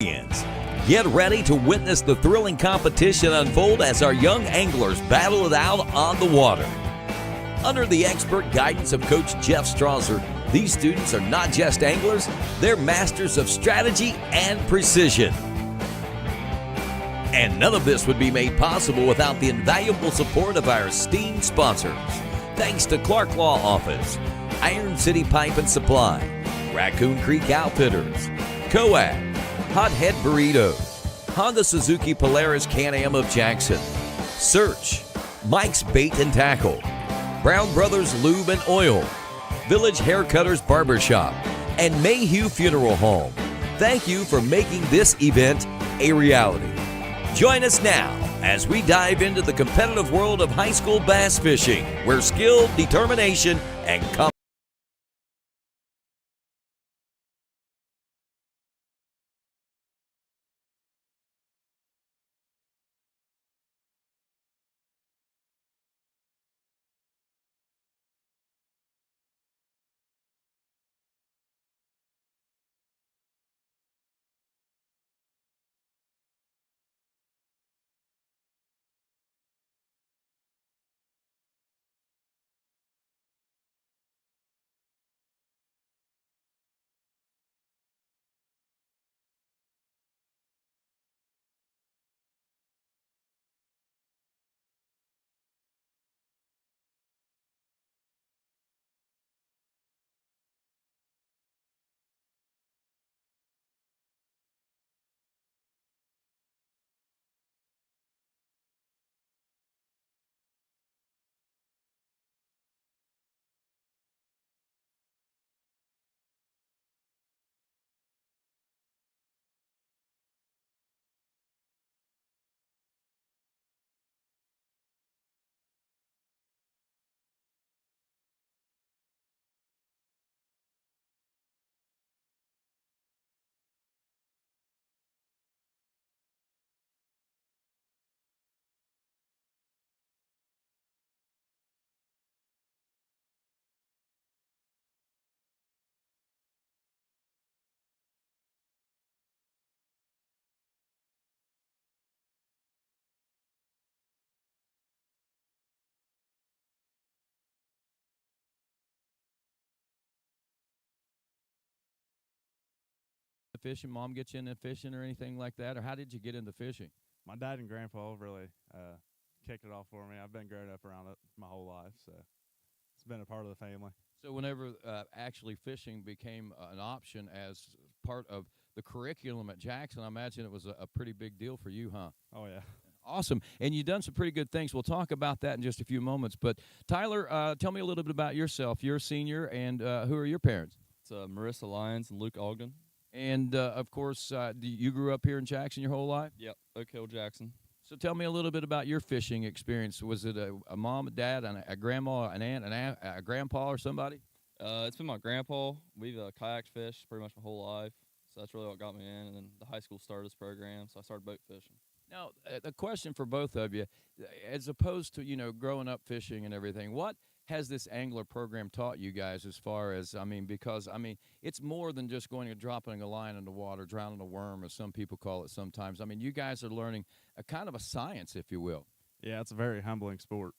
Get ready to witness the thrilling competition unfold as our young anglers battle it out on the water. Under the expert guidance of Coach Jeff Strasser, these students are not just anglers, they're masters of strategy and precision. And none of this would be made possible without the invaluable support of our esteemed sponsors. Thanks to Clark Law Office, Iron City Pipe and Supply, Raccoon Creek Outfitters, Coag, Hothead Burrito, Honda Suzuki Polaris Can-Am of Jackson, Search, Mike's Bait and Tackle, Brown Brothers Lube and Oil, Village Haircutters Barbershop, and Mayhew Funeral Home. Thank you for making this event a reality. Join us now as we dive into the competitive world of high school bass fishing, where skill, determination, and fishing? Mom get you into fishing or anything like that? Or how did you get into fishing? My dad and grandpa really kicked it off for me. I've been growing up around it my whole life, so it's been a part of the family. So whenever actually fishing became an option as part of the curriculum at Jackson, I imagine it was a pretty big deal for you, huh? Oh, yeah. Awesome. And you've done some pretty good things. We'll talk about that in just a few moments. But, Tyler, tell me a little bit about yourself. You're a senior, and who are your parents? It's Marissa Lyons and Luke Ogden. And, of course, you grew up here in Jackson your whole life? Yep, Oak Hill, Jackson. So tell me a little bit about your fishing experience. Was it a mom, a dad, and a grandma, an aunt, a grandpa, or somebody? It's been my grandpa. We've kayaked fish pretty much my whole life, so that's really what got me in. And then the high school started this program, so I started boat fishing. Now, a question for both of you, as opposed to, growing up fishing and everything, what has this angler program taught you guys as far as, because it's more than just going and dropping a line in the water, drowning a worm, as some people call it sometimes. You guys are learning a kind of a science, if you will. Yeah, it's a very humbling sport.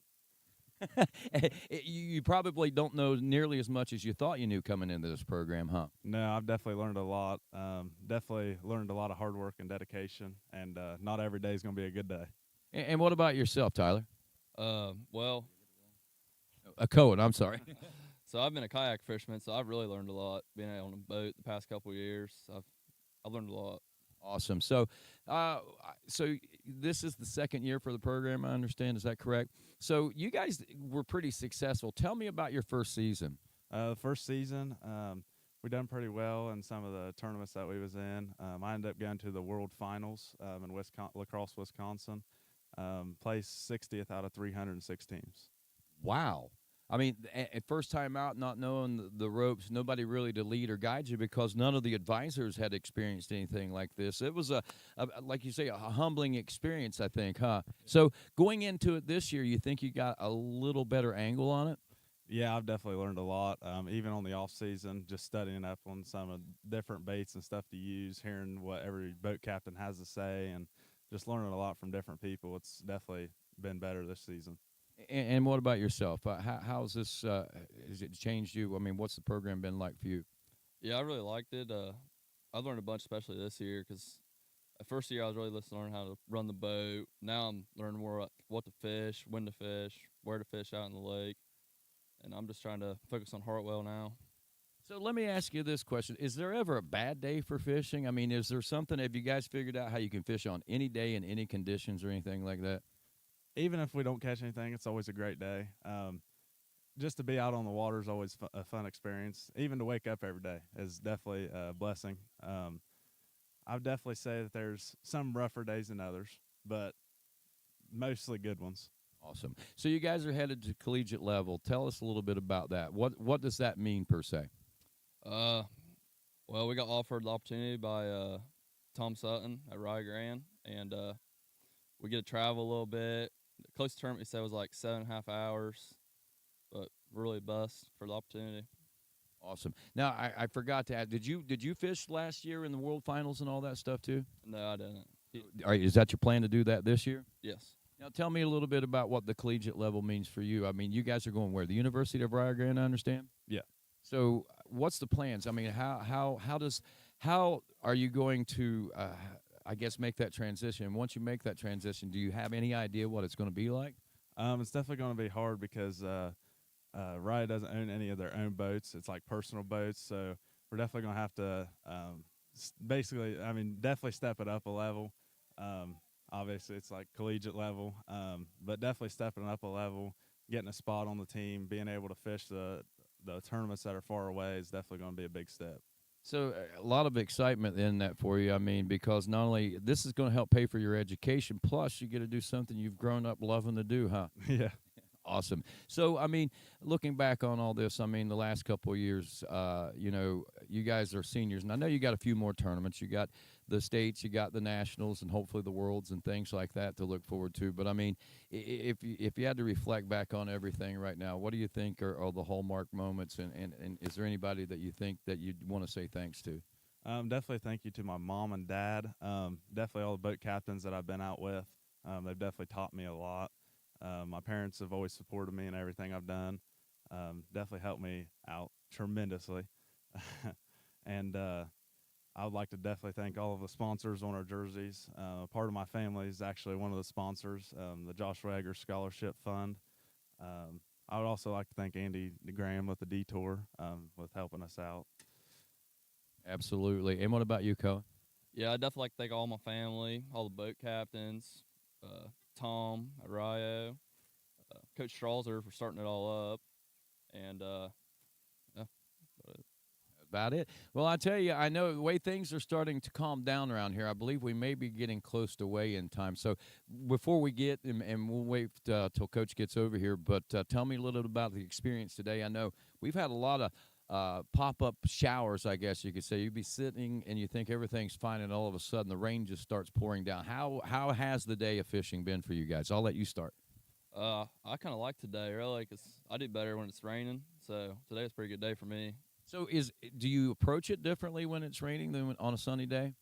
You probably don't know nearly as much as you thought you knew coming into this program, huh? No, I've definitely learned a lot. Definitely learned a lot of hard work and dedication, and not every day is going to be a good day. And what about yourself, Tyler? Well, a Cohen, I'm sorry. So I've been a kayak fisherman, so I've really learned a lot being out on a boat the past couple of years. I've learned a lot. Awesome. So this is the second year for the program, I understand. Is that correct? So you guys were pretty successful. Tell me about your first season. The first season, we done pretty well in some of the tournaments that we was in. I ended up going to the World Finals in La Crosse, Wisconsin. Placed 60th out of 306 teams. Wow. At first time out, not knowing the ropes, nobody really to lead or guide you because none of the advisors had experienced anything like this. It was, like you say, a humbling experience, I think, huh? So going into it this year, you think you got a little better angle on it? Yeah, I've definitely learned a lot. Even on the off season, just studying up on some of different baits and stuff to use, hearing what every boat captain has to say, and just learning a lot from different people. It's definitely been better this season. And what about yourself? How's this? Has it changed you? I mean, what's the program been like for you? Yeah, I really liked it. I've learned a bunch, especially this year, because the first year I was really listening to learn how to run the boat. Now I'm learning more about what to fish, when to fish, where to fish out in the lake, and I'm just trying to focus on Hartwell now. So let me ask you this question: is there ever a bad day for fishing? I mean, is there something? Have you guys figured out how you can fish on any day in any conditions or anything like that? Even if we don't catch anything, it's always a great day. Just to be out on the water is always a fun experience. Even to wake up every day is definitely a blessing. I would definitely say that there's some rougher days than others, but mostly good ones. Awesome. So you guys are headed to collegiate level. Tell us a little bit about that. What does that mean per se? Well, we got offered the opportunity by Tom Sutton at Rye Grand, and we get to travel a little bit. The closest tournament he said was like 7.5 hours, but really blessed for the opportunity. Awesome. Now I forgot to ask. Did you fish last year in the World Finals and all that stuff too? No, I didn't. Is that your plan to do that this year? Yes. Now tell me a little bit about what the collegiate level means for you. I mean, you guys are going where? The University of Rio Grande, I understand. Yeah. So what's the plans? I mean, how are you going to I guess make that transition? Once you make that transition, do you have any idea what it's going to be like? It's definitely going to be hard because Raya doesn't own any of their own boats. It's like personal boats, so we're definitely going to have to definitely step it up a level. Obviously, it's like collegiate level, but definitely stepping up a level, getting a spot on the team, being able to fish the tournaments that are far away is definitely going to be a big step. So a lot of excitement in that for you. I mean, because not only this is going to help pay for your education, plus you get to do something you've grown up loving to do, huh? Yeah. Awesome. So, I mean, looking back on all this, I mean, the last couple of years, you guys are seniors, and I know you got a few more tournaments. You got the states, you got the nationals, and hopefully the worlds and things like that to look forward to. But I mean, if you had to reflect back on everything right now, what do you think are the hallmark moments? And is there anybody that you think that you'd want to say thanks to? Definitely thank you to my mom and dad. Definitely all the boat captains that I've been out with. They've definitely taught me a lot. My parents have always supported me in everything I've done. Definitely helped me out tremendously. And I would like to definitely thank all of the sponsors on our jerseys. Part of my family is actually one of the sponsors, the Joshua Egger Scholarship Fund. I would also like to thank Andy Graham with the Detour with helping us out. Absolutely. And what about you, Cohen? Yeah, I definitely like to thank all my family, all the boat captains, Tom at Rio, Coach Strauser for starting it all up, and About it. Well, I tell you, I know the way things are starting to calm down around here. I believe we may be getting close to weigh-in time. So before we get, and we'll wait till Coach gets over here, but tell me a little bit about the experience today. I know we've had a lot of pop-up showers, I guess you could say. You'd be sitting and you think everything's fine, and all of a sudden the rain just starts pouring down. How has the day of fishing been for you guys? I'll let you start. I kind of like today, really, because I do better when it's raining. So today was a pretty good day for me. So do you approach it differently when it's raining than on a sunny day?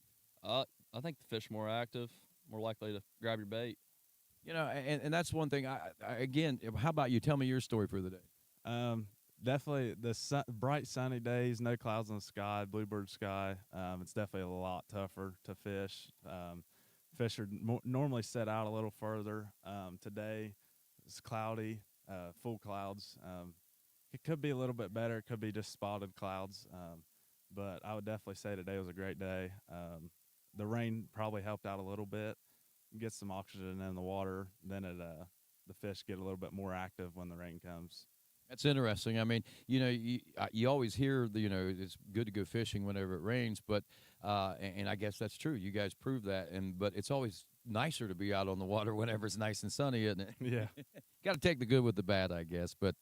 I think the fish more active, more likely to grab your bait. You know, and that's one thing. Again, how about you? Tell me your story for the day. Definitely the bright sunny days, no clouds in the sky, bluebird sky. It's definitely a lot tougher to fish. Fish are normally set out a little further. Today it's cloudy, full clouds. It could be a little bit better. It could be just spotted clouds. But I would definitely say today was a great day. The rain probably helped out a little bit. Get some oxygen in the water. Then the fish get a little bit more active when the rain comes. That's interesting. I mean, you always hear it's good to go fishing whenever it rains, but and I guess that's true. You guys prove that, but it's always nicer to be out on the water whenever it's nice and sunny, isn't it? Yeah. Got to take the good with the bad, I guess. But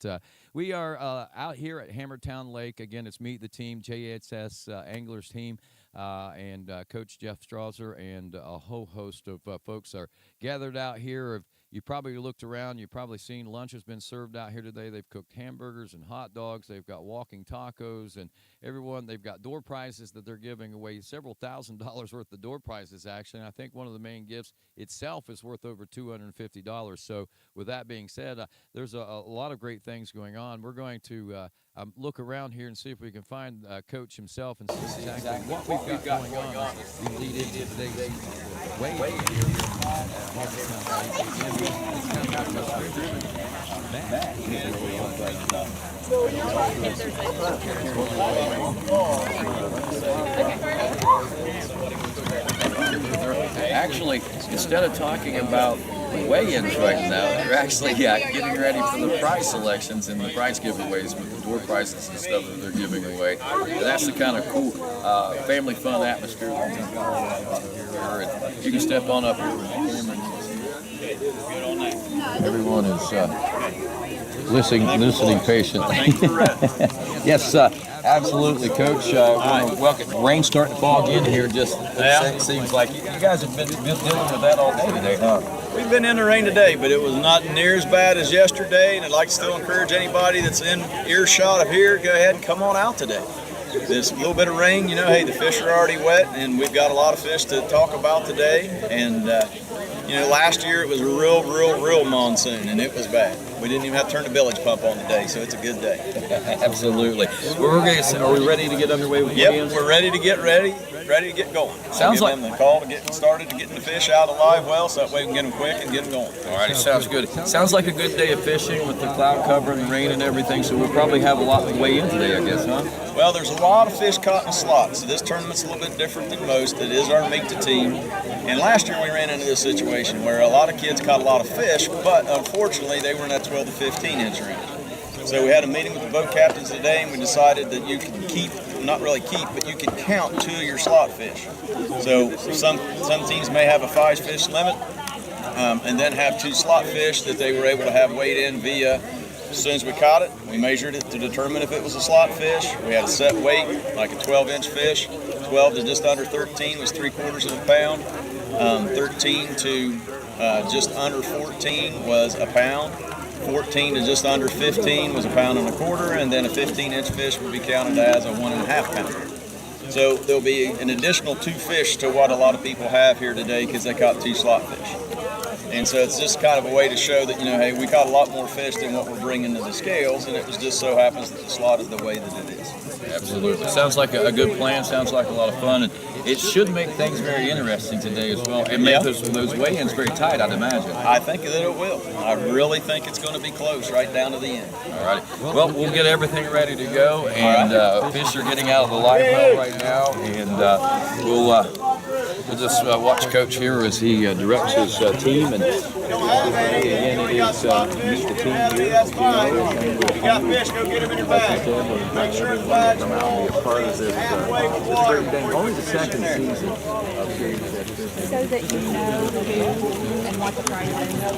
we are out here at Hammertown Lake. Again, it's Meet the Team, JHS Anglers team. and Coach Jeff Strasser and a whole host of folks are gathered out here. You probably looked around. You've probably seen lunch has been served out here today. They've cooked hamburgers and hot dogs. They've got walking tacos, and they've got door prizes that they're giving away, several $1,000s worth of door prizes, actually. And I think one of the main gifts itself is worth over $250. So with that being said, there's a lot of great things going on. We're going to look around here and see if we can find Coach himself and see exactly what we've got going on. We lead into today's weigh-in here at Hammertown. It's kind of got us driven back. Actually, instead of talking about weigh-ins right now, they're actually getting ready for the prize selections and the prize giveaways with the door prizes and stuff that they're giving away. And that's the kind of cool family fun atmosphere that we've got here. And you can step on up here. Everyone is listening patiently. Yes, absolutely, Coach. Welcome. Rain's starting to fall again here. Just seems like you guys have been dealing with that all day today, huh? We've been in the rain today, but it was not near as bad as yesterday, and I'd like to still encourage anybody that's in earshot of here, go ahead and come on out today. There's a little bit of rain, hey, the fish are already wet, and we've got a lot of fish to talk about today. And, last year it was a real monsoon, and it was bad. We didn't even have to turn the village pump on today, so it's a good day. Absolutely. Are we ready to get underway with Yep, we're ready to get going. Sounds like them the call to get started to getting the fish out of the live well, so that way we can get them quick and get them going. All righty, sounds good. Sounds like a good day of fishing with the cloud cover and the rain and everything, so we'll probably have a lot to weigh in today, I guess, huh? Well, there's a lot of fish caught in slots, so this tournament's a little bit different than most. It is our meet to team. And last year we ran into this situation where a lot of kids caught a lot of fish, but unfortunately they were in that 12 to 15 inch range. So we had a meeting with the boat captains today, and we decided that you can but you can count 2 of your slot fish. So some teams may have a 5 fish limit, and then have 2 slot fish that they were able to have weighed in via. As soon as we caught it, we measured it to determine if it was a slot fish. We had a set weight, like a 12-inch fish. 12 to just under 13 was 3/4 of a pound. 13 to just under 14 was a pound. 14 to just under 15 was a 1.25 pounds, and then a 15-inch fish would be counted as a 1.5 pounder. So there'll be an additional 2 fish to what a lot of people have here today because they caught 2 slot fish. And so it's just kind of a way to show that, hey, we caught a lot more fish than what we're bringing to the scales, and it just so happens that the slot is the way that it is. Absolutely. Sounds like a good plan. Sounds like a lot of fun. And it should make things very interesting today as well. And make those weigh-ins very tight, I'd imagine. I think that it will. I really think it's going to be close right down to the end. All righty. Well, we'll get everything ready to go. And fish are getting out of the live well right now. And we'll just watch Coach here as he directs his team. And again, it is meet the team here. You got fish, go get them in your bag. Make sure the bag's come out and be a part of this great thing. Only the second season of JHS. So that you know who and what the prize is. And then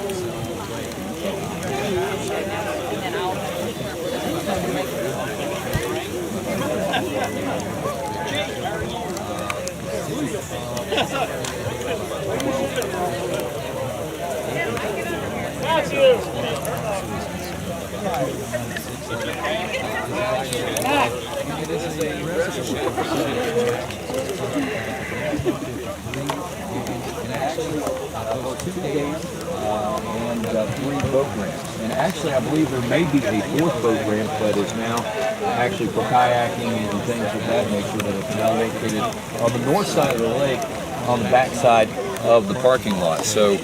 and 3 boat ramps. And actually, I believe there may be a 4th boat ramp that is now actually for kayaking and things of that nature that is now located on the north side of the lake on the back side of the parking lot. So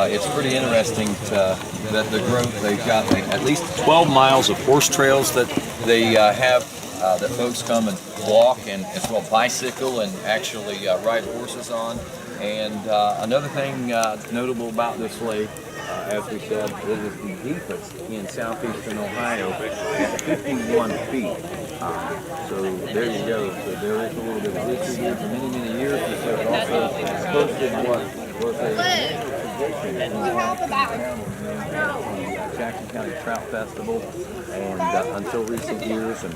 it's pretty interesting that the growth, they've got at least 12 miles of horse trails that they have that folks come and walk and as well bicycle and actually ride horses on. And another thing notable about this lake, as we said, it is the deepest in southeastern Ohio at 51 feet. So there you go. So there is a little bit of history here for many, many years. So it also hosted what was a tradition in Jackson County Trout Festival, and until recent years. And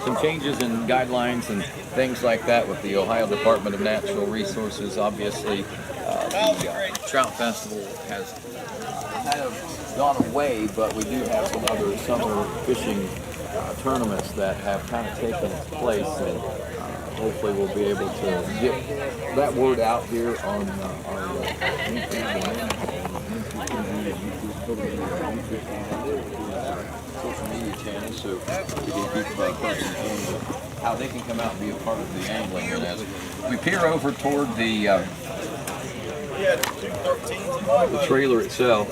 some changes in guidelines and things like that with the Ohio Department of Natural Resources. Obviously, the Trout Festival has kind of gone away, but we do have some other summer fishing tournaments that have kind of taken its place, and hopefully we'll be able to get that word out here on our social media channels, so we can keep folks informed of how they can come out and be a part of the angling. And as we peer over toward the trailer itself,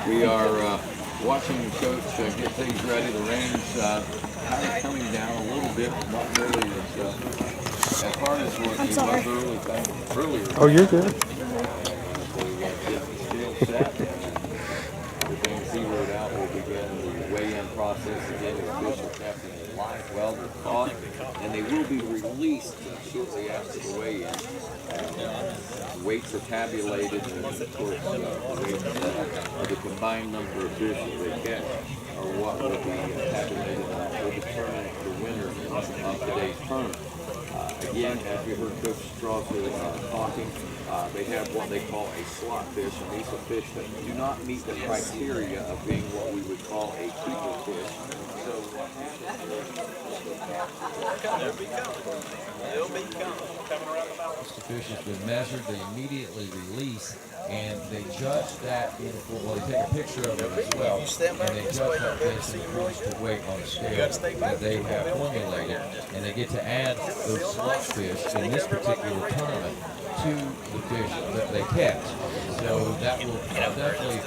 we are watching the coach get things ready. The rain's kind of coming down a little bit, not really as hard as what it was earlier. Oh, you're good. Still set. Everything zeroed out. We'll begin the weigh-in process again. The fish are kept in a live well. They're caught, and they will be released shortly after the weigh-in. Weights are tabulated, and of course, the combined number of fish that they catch are what will be tabulated and will determine the winner of today's tournament. Again, as we heard Coach Strawson talking, they have what they call a slot fish, and these are fish that do not meet the criteria of being what we would call a keeper fish. So the fish has been measured, they immediately release, and they judge that well, they take a picture of it as well, and they judge that fish in accordance to weight on a scale that they have formulated, and they get to add those slot fish in this particular tournament to the fish that they catch. So that will definitely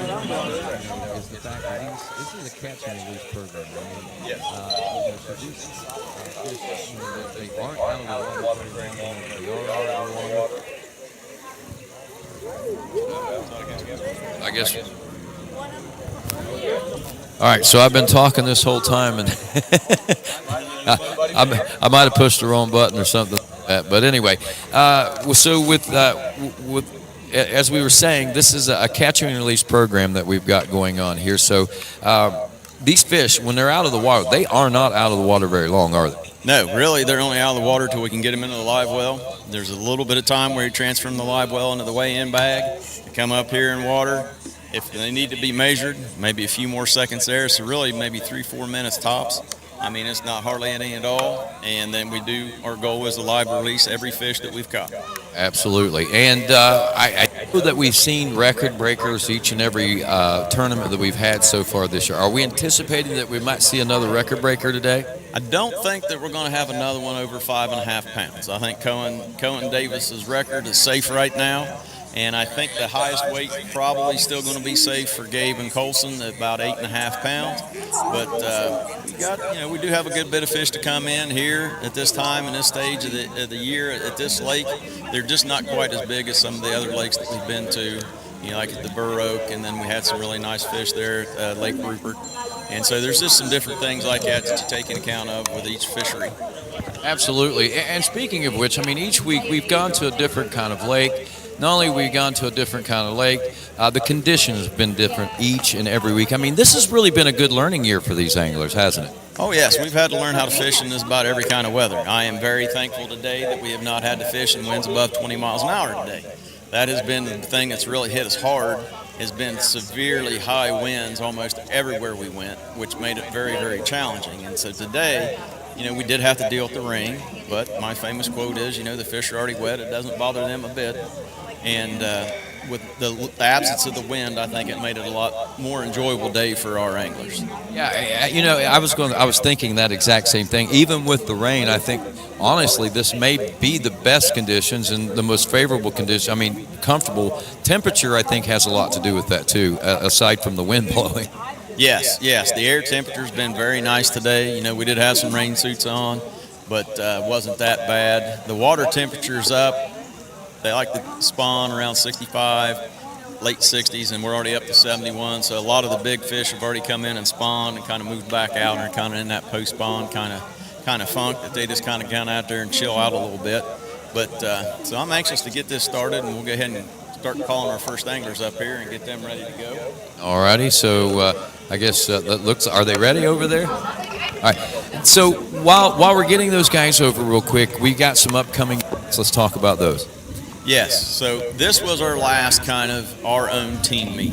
is the fact that this is a catch and release program. I mean, so these fish, they aren't out of the water very long. They are out of the water. I guess. All right, so I've been talking this whole time, and I might have pushed the wrong button or something like that. But anyway, so with as we were saying, this is a catch and release program that we've got going on here. So these fish, when they're out of the water, they are not out of the water very long, are they? No, really, they're only out of the water till we can get them into the live well. There's a little bit of time where you transfer them the live well into the weigh-in bag. They come up here in water. If they need to be measured, maybe a few more seconds there. So really, maybe 3-4 minutes tops. I mean, it's not hardly any at all. And then our goal is to live release every fish that we've caught. Absolutely. And I know that we've seen record breakers each and every tournament that we've had so far this year. Are we anticipating that we might see another record breaker today? I don't think that we're going to have another one over 5.5 pounds. I think Cohen Davis's record is safe right now. And I think the highest weight probably still going to be safe for Gabe and Colson at about 8.5 pounds. But we do have a good bit of fish to come in here at this time and this stage of the year at this lake. They're just not quite as big as some of the other lakes that we've been to, like at the Burr Oak, and then we had some really nice fish there at Lake Rupert. And so there's just some different things like that you take into account of with each fishery. Absolutely. And speaking of which, I mean, each week we've gone to a different kind of lake. not only have we gone to a different kind of lake, the conditions have been different each and every week. I mean, this has really been a good learning year for these anglers, hasn't it? Oh, yes, we've had to learn how to fish in just about every kind of weather. I am very thankful today that we have not had to fish in winds above 20 miles an hour today. That has been the thing that's really hit us hard, has been severely high winds almost everywhere we went, which made it very, very challenging. And so today, you know, we did have to deal with the rain, but my famous quote is, you know, the fish are already wet. It doesn't bother them a bit. And with the absence of the wind, I think it made it a lot more enjoyable day for our anglers. Yeah, you know, I was thinking that exact same thing. Even with the rain, I think honestly this may be the best conditions and the most favorable conditions. I mean, comfortable temperature. I think has a lot to do with that too, aside from the wind blowing. Yes. The air temperature's been very nice today. You know, we did have some rain suits on, but wasn't that bad. The water temperature's up. They like to spawn around 65, late 60s, and we're already up to 71. So a lot of the big fish have already come in and spawned and kind of moved back out and are kind of in that post-spawn kind of funk that they just kind of out there and chill out a little bit. But so I'm anxious to get this started, and we'll go ahead and start calling our first anglers up here and get them ready to go. All righty. So I guess that looks. Are they ready over there? All right. So while we're getting those guys over real quick, we got some upcoming. So let's talk about those. Yes, so this was our last kind of our own team meet.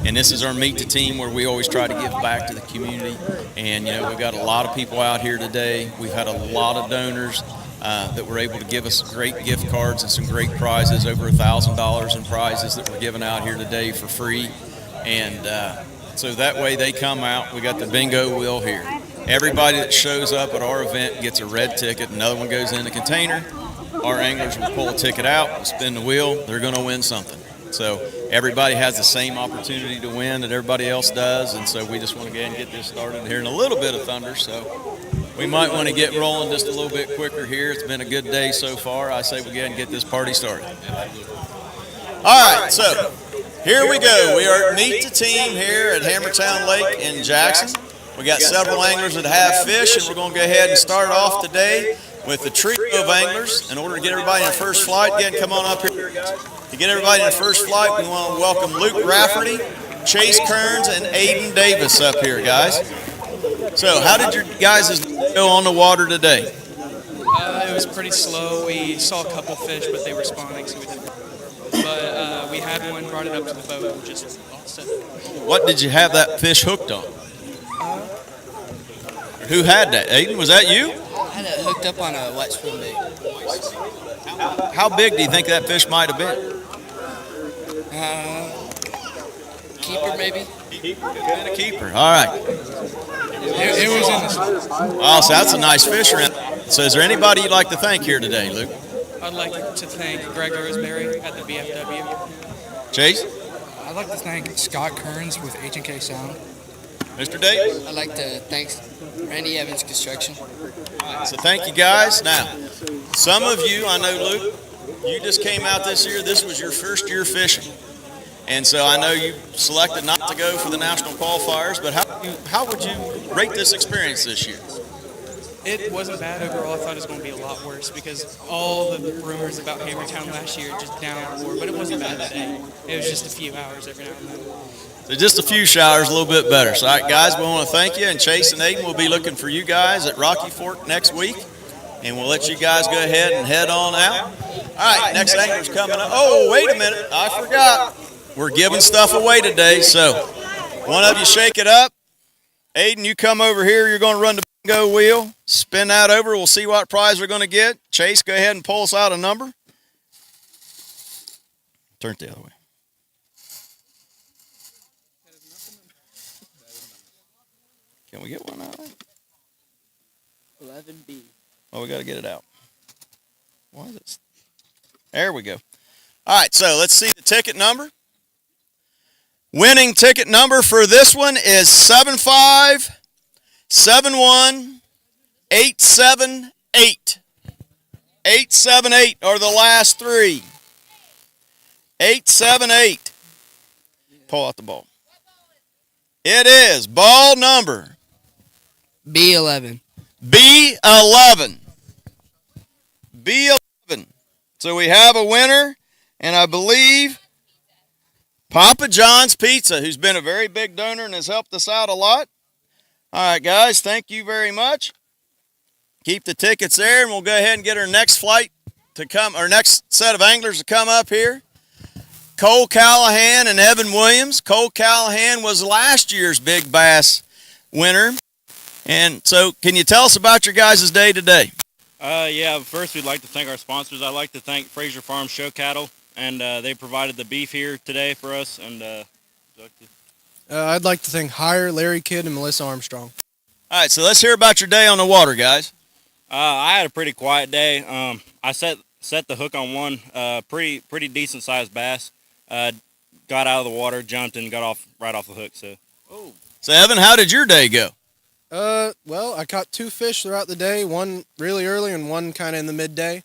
And this is our meet the team where we always try to give back to the community. And, you know, we've got a lot of people out here today. We've had a lot of donors that were able to give us great gift cards and some great prizes, over $1,000 in prizes that we're giving out here today for free. And so that way they come out. We got the bingo wheel here. Everybody that shows up at our event gets a red ticket. Another one goes in the container. Our anglers will pull a ticket out, we'll spin the wheel, they're going to win something. So everybody has the same opportunity to win that everybody else does, and so we just want to go ahead and get this started here in a little bit of thunder, so we might want to get rolling just a little bit quicker here. It's been a good day so far. I say we go ahead and get this party started. All right, so here we go. We are Meet the Team here at Hammertown Lake in Jackson. We got several anglers that have fish, and we're going to go ahead and start off today with the trio of anglers. In order to get everybody in the first flight, again, come on up here. To get everybody in the first flight, we want to welcome Luke Rafferty, Chase Kearns, and Aiden Davis up here, guys. So how did your guys go on the water today? It was pretty slow. We saw a couple fish, but they were spawning, so we didn't. But we had one, brought it up to the boat, and just lost it. What did you have that fish hooked on? Who had that? Aiden, was that you? I had it hooked up on a wet swim bait. How big do you think that fish might have been? Keeper, maybe? A keeper. All right. It was in the. Oh, so that's a nice fish around. So is there anybody you'd like to thank here today, Luke? I'd like to thank Greg Roseberry at the BFW. Chase? I'd like to thank Scott Kearns with H&K Sound. Mr. Davis? I'd like to thank Randy Evans Construction. So thank you guys. Now, some of you, I know, Luke, you just came out this year. This was your first year fishing. And so I know you selected not to go for the national qualifiers, but how would you rate this experience this year? It wasn't bad overall. I thought it was going to be a lot worse because all the rumors about Hammertown last year just downpour, but it wasn't bad today. It was just a few hours every now and then. So just a few showers, a little bit better. So, all right, guys, we want to thank you. And Chase and Aiden will be looking for you guys at Rocky Fork next week. And we'll let you guys go ahead and head on out. All right, next angler's coming up. Oh, wait a minute. I forgot. We're giving stuff away today. So one of you shake it up. Aiden, you come over here. You're going to run the bingo wheel. Spin that over. We'll see what prize we're going to get. Chase, go ahead and pull us out a number. Turn it the other way. Can we get one out of there? 11B. Oh, we got to get it out. Why is it? There we go. All right, so let's see the ticket number. Winning ticket number for this one is 7571878. 878 are the last three. 878. Pull out the ball. It is ball number B11. B11. B11. So we have a winner, and I believe Papa John's Pizza, who's been a very big donor and has helped us out a lot. All right, guys, thank you very much. Keep the tickets there, and we'll go ahead and get our next flight to come, our next set of anglers to come up here. Cole Callahan and Evan Williams. Cole Callahan was last year's Big Bass winner. And so can you tell us about your guys' day today? Yeah, first we'd like to thank our sponsors. I'd like to thank Fraser Farm Show Cattle, and they provided the beef here today for us. And I'd like to thank Hire, Larry Kidd, and Melissa Armstrong. All right, so let's hear about your day on the water, guys. I had a pretty quiet day. I set the hook on one pretty decent sized bass. Got out of the water, jumped, and got right off the hook. So Evan, how did your day go? Well, I caught 2 fish throughout the day, one really early and one kind of in the midday.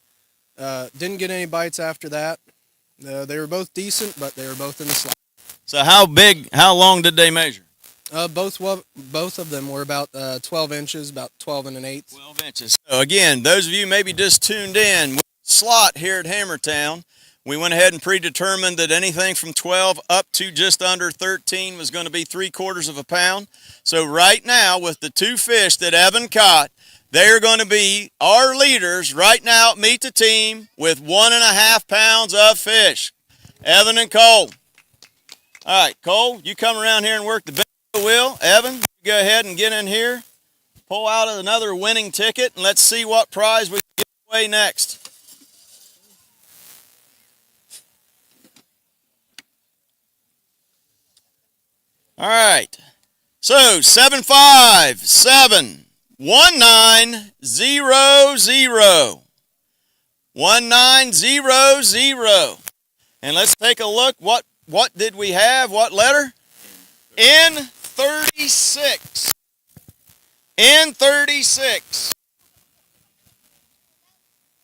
Didn't get any bites after that. They were both decent, but they were both in the slot. So how long did they measure? Both of them were about 12 inches, about 12 and an eighth. 12 inches. So again, those of you maybe just tuned in, with slot here at Hammertown, we went ahead and predetermined that anything from 12 up to just under 13 was going to be 3/4 of a pound. So right now, with the 2 fish that Evan caught, they're going to be our leaders right now at Meet the Team with 1.5 pounds of fish. Evan and Cole. All right, Cole, you come around here and work the wheel. Evan, you go ahead and get in here. Pull out another winning ticket, and let's see what prize we give away next. All right, so 757 1900 1900, and let's take a look. What did we have? What letter? N36. N36.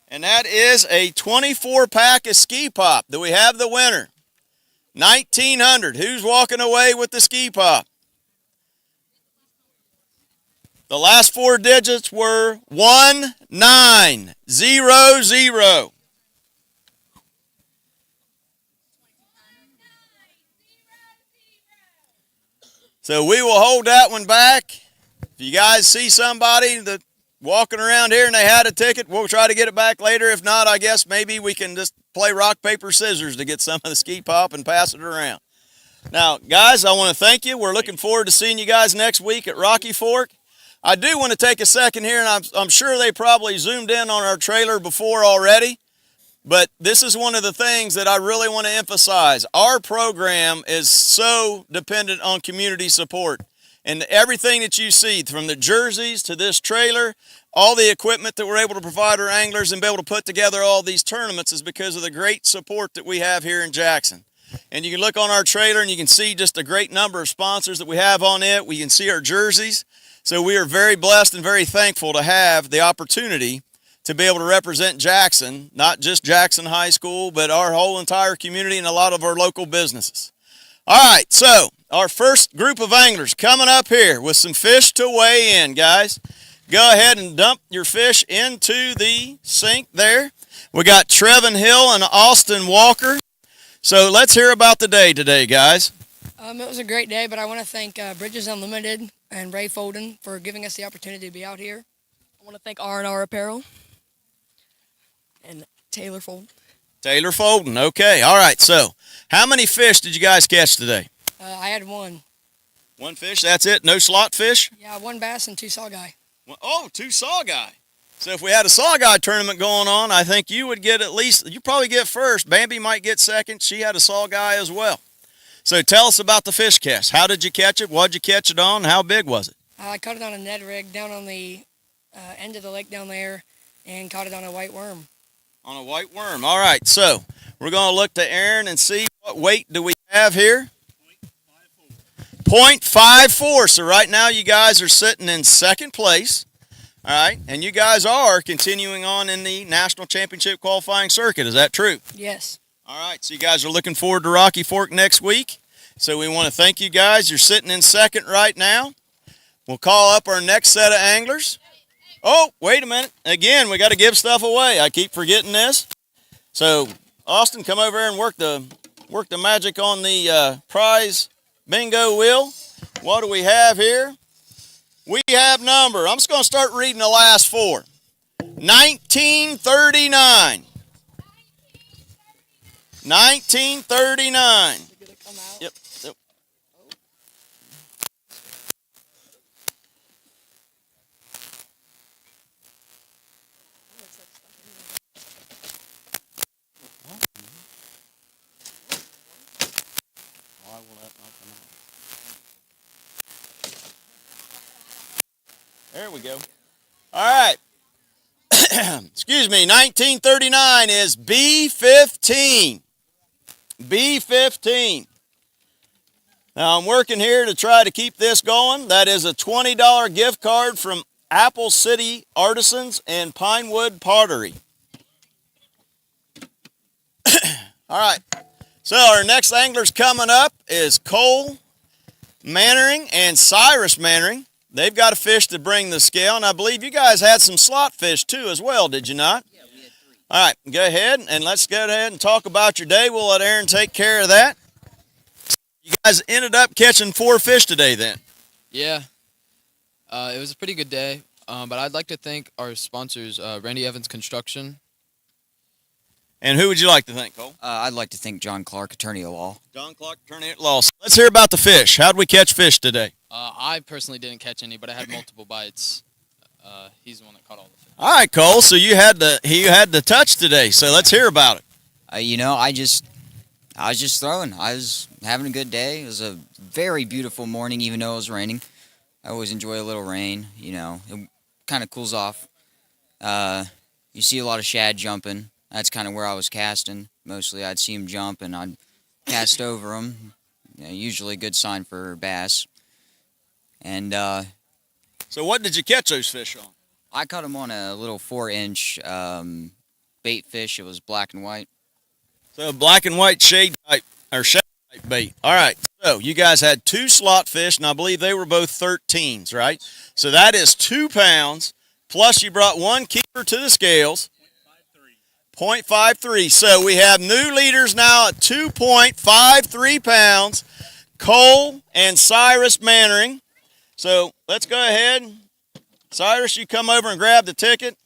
And that is a 24-pack of Ski Pop. Do we have the winner? 1900. Who's walking away with the Ski Pop? The last 4 digits were 1900. So we will hold that one back. If you guys see somebody that walking around here and they had a ticket, we'll try to get it back later. If not, I guess maybe we can just play rock, paper, scissors to get some of the Ski Pop and pass it around. Now, guys, I want to thank you. We're looking forward to seeing you guys next week at Rocky Fork. I do want to take a second here, and I'm sure they probably zoomed in on our trailer before already, but this is one of the things that I really want to emphasize. Our program is so dependent on community support. And everything that you see, from the jerseys to this trailer, all the equipment that we're able to provide our anglers and be able to put together all these tournaments is because of the great support that we have here in Jackson. And you can look on our trailer and you can see just a great number of sponsors that we have on it. We can see our jerseys. So we are very blessed and very thankful to have the opportunity to be able to represent Jackson, not just Jackson High School, but our whole entire community and a lot of our local businesses. All right, so our first group of anglers coming up here with some fish to weigh in, guys. Go ahead and dump your fish into the sink there. We got Trevin Hill and Austin Walker. So let's hear about the day today, guys. It was a great day, but I want to thank Bridges Unlimited and Ray Folden for giving us the opportunity to be out here. I want to thank R&R Apparel and Taylor Folden. Taylor Folden, okay. All right, so how many fish did you guys catch today? I had one. One fish, that's it? No slot fish? Yeah, 1 bass and 2 saugeye. Oh, 2 saugeye. So if we had a saugeye tournament going on, I think you would get at least, you probably get first. Bambi might get second. She had a saugeye as well. So tell us about the fish cast. How did you catch it? What did you catch it on? How big was it? I caught it on a Ned rig down on the end of the lake down there and caught it on a white worm. On a white worm. All right, so we're going to look to Aaron and see what weight do we have here. 0.54. So right now you guys are sitting in second place. All right, and you guys are continuing on in the national championship qualifying circuit. Is that true? Yes. All right, so you guys are looking forward to Rocky Fork next week. So we want to thank you guys. You're sitting in second right now. We'll call up our next set of anglers. Oh, wait a minute. Again, we got to give stuff away. I keep forgetting this. So Austin, come over here and work the magic on the prize bingo wheel. What do we have here? We have number. I'm just going to start reading the last four. 1939. 1939. Yep. There we go. All right. Excuse me. 1939 is B15. B15. Now I'm working here to try to keep this going. That is a $20 gift card from Apple City Artisans and Pinewood Pottery. All right. So our next anglers coming up is Cole Mannering and Cyrus Mannering. They've got a fish to bring the scale, and I believe you guys had some slot fish too as well, did you not? Yeah, we had 3. All right, go ahead, and let's go ahead and talk about your day. We'll let Aaron take care of that. You guys ended up catching 4 fish today then? Yeah, it was a pretty good day, but I'd like to thank our sponsors, Randy Evans Construction. And who would you like to thank, Cole? I'd like to thank John Clark, attorney at law. John Clark, attorney at law. Let's hear about the fish. How'd we catch fish today? I personally didn't catch any, but I had multiple bites. He's the one that caught all the fish. All right, Cole. So you had the touch today. So let's hear about it. You know, I was just throwing. I was having a good day. It was a very beautiful morning, even though it was raining. I always enjoy a little rain. You know, it kind of cools off. You see a lot of shad jumping. That's kind of where I was casting. Mostly I'd see them jump, and I'd cast over them. You know, usually a good sign for bass. And so what did you catch those fish on? I caught them on a little 4-inch bait fish. It was black and white. So black and white shade type bait. All right. So you guys had 2 slot fish, and I believe they were both 13s, right? So that is 2 pounds. Plus you brought 1 keeper to the scales. 0.53. So we have new leaders now at 2.53 pounds. Cole and Cyrus Mannering. So let's go ahead. Cyrus, you come over and grab the ticket.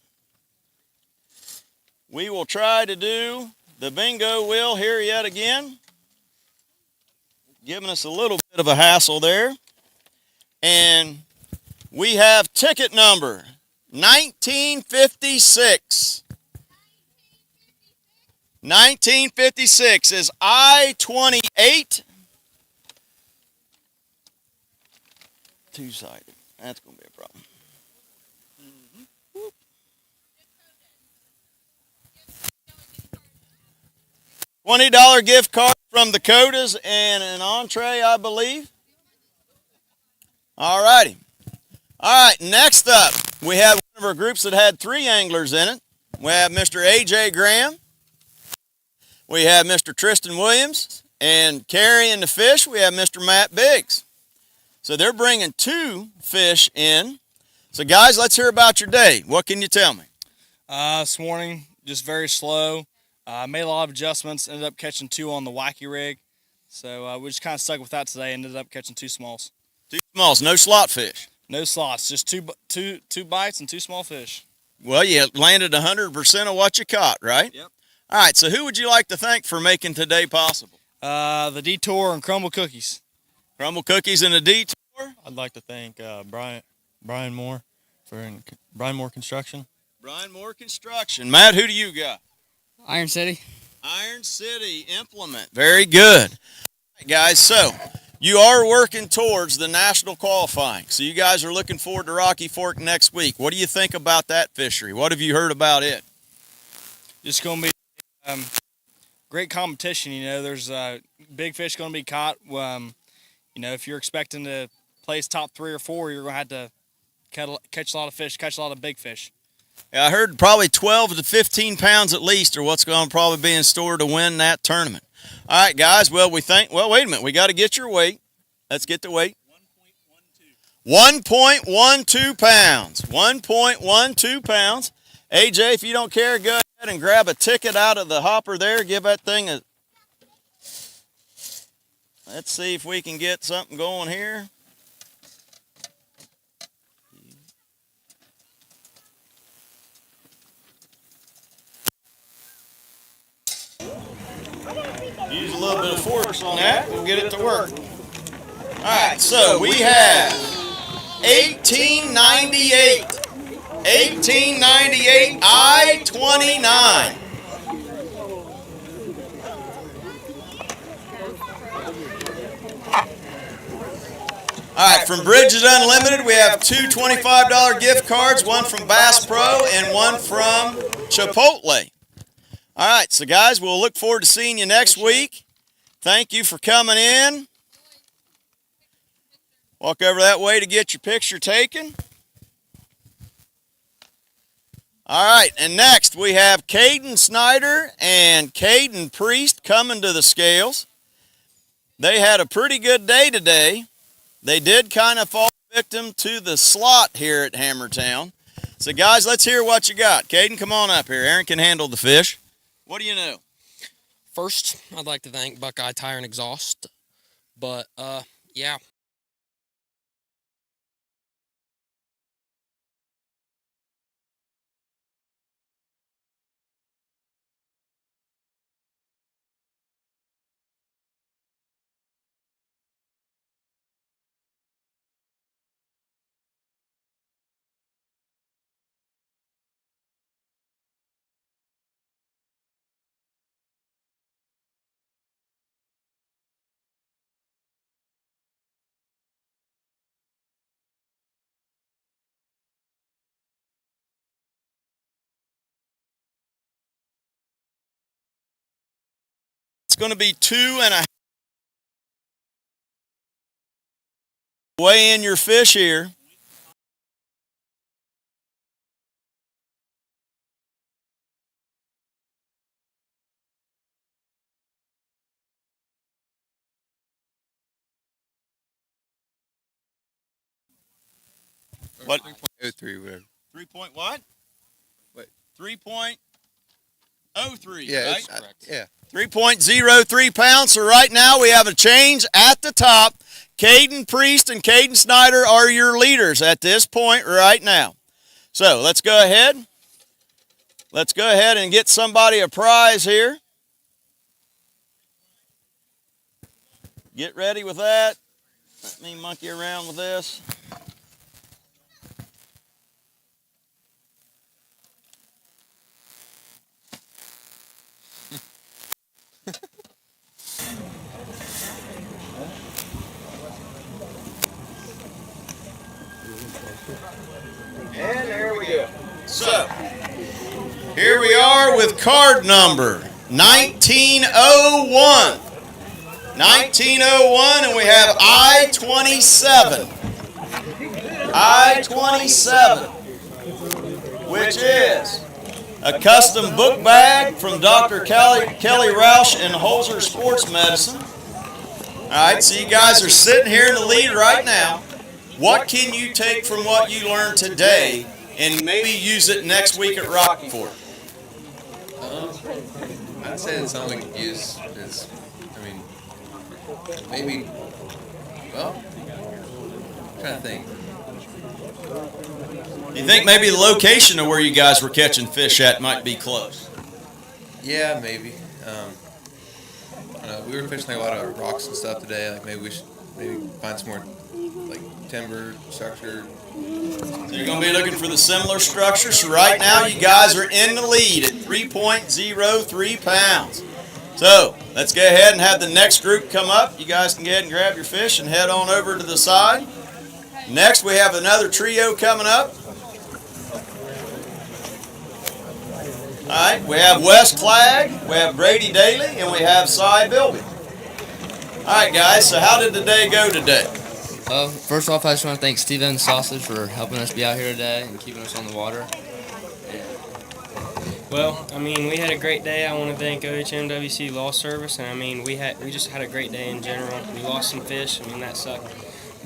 We will try to do the bingo wheel here yet again. Giving us a little bit of a hassle there. And we have ticket number 1956. 1956 is I-28. Two-sided. That's going to be a problem. $20 gift card from the Codas and an entree, I believe. All righty. All right, next up, we have one of our groups that had 3 anglers in it. We have Mr. A.J. Graham. We have Mr. Tristan Williams. And carrying the fish, we have Mr. Matt Biggs. So they're bringing 2 fish in. So guys, let's hear about your day. What can you tell me? This morning, just very slow. Made a lot of adjustments, ended up catching 2 on the wacky rig. So we just kind of stuck with that today, ended up catching 2 smalls. 2 smalls, no slot fish? No slots, just two bites and 2 small fish. Well, you landed 100% of what you caught, right? Yep. All right, so who would you like to thank for making today possible? The Detour and Crumble Cookies. Crumble Cookies and the Detour? I'd like to thank Brian Moore for Brian Moore Construction. Brian Moore Construction. Matt, who do you got? Iron City. Iron City Implement. Very good. All right, guys, so you are working towards the national qualifying. So you guys are looking forward to Rocky Fork next week. What do you think about that fishery? What have you heard about it? Just going to be great competition. You know, there's big fish going to be caught. You know, if you're expecting to place top 3 or 4, you're going to have to catch a lot of fish, catch a lot of big fish. Yeah, I heard probably 12 to 15 pounds at least are what's going to probably be in store to win that tournament. All right, guys, well, wait a minute. We got to get your weight. Let's get the weight. 1.12 pounds. 1.12 pounds. AJ, if you don't care, go ahead and grab a ticket out of the hopper there. Give that thing a... Let's see if we can get something going here. Use a little bit of force on that. We'll get it to work. All right, so we have 1898. 1898 I-29. All right, from Bridges Unlimited, we have two $25 gift cards, one from Bass Pro and one from Chipotle. All right, so guys, we'll look forward to seeing you next week. Thank you for coming in. Walk over that way to get your picture taken. All right, and next we have Caden Snyder and Caden Priest coming to the scales. They had a pretty good day today. They did kind of fall victim to the slot here at Hammertown. So guys, let's hear what you got. Caden, come on up here. Aaron can handle the fish. What do you know? First, I'd like to thank Buckeye Tire and Exhaust. But, yeah. It's going to be 2.5. Weigh in your fish here. What? 3.03, whatever. 3 point what? Wait. 3.03, Yeah, right? yeah. 3.03 pounds. So right now we have a change at the top. Caden Priest and Caden Snyder are your leaders at this point right now. So let's go ahead. Let's go ahead and get somebody a prize here. Get ready with that. Let me monkey around with this. And there we go. So, here we are with card number 1901. 1901, and we have I-27. I-27, which is a custom book bag from Dr. Kelly Roush and Holzer Sports Medicine. All right, so you guys are sitting here in the lead right now. What can you take from what you learned today and maybe use it next week at Rocky Ford? I'd say it's something we could use is, I mean, maybe, well, I'm trying to think. You think maybe the location of where you guys were catching fish at might be close? Yeah, maybe. I don't know, we were fishing like a lot of rocks and stuff today. Like maybe we should find some more like timber structure. So you're going to be looking for the similar structure. So right now you guys are in the lead at 3.03 pounds. So let's go ahead and have the next group come up. You guys can go ahead and grab your fish and head on over to the side. Next we have another trio coming up. All right, we have Wes Clagg, we have Brady Daly, and we have Cy Bilby. All right, guys, so how did the day go today? First off, I just want to thank Steven Sausage for helping us be out here today and keeping us on the water. Well, I mean, we had a great day. I want to thank OHMWC Law Service, and I mean, we just had a great day in general. We lost some fish. I mean, that sucked.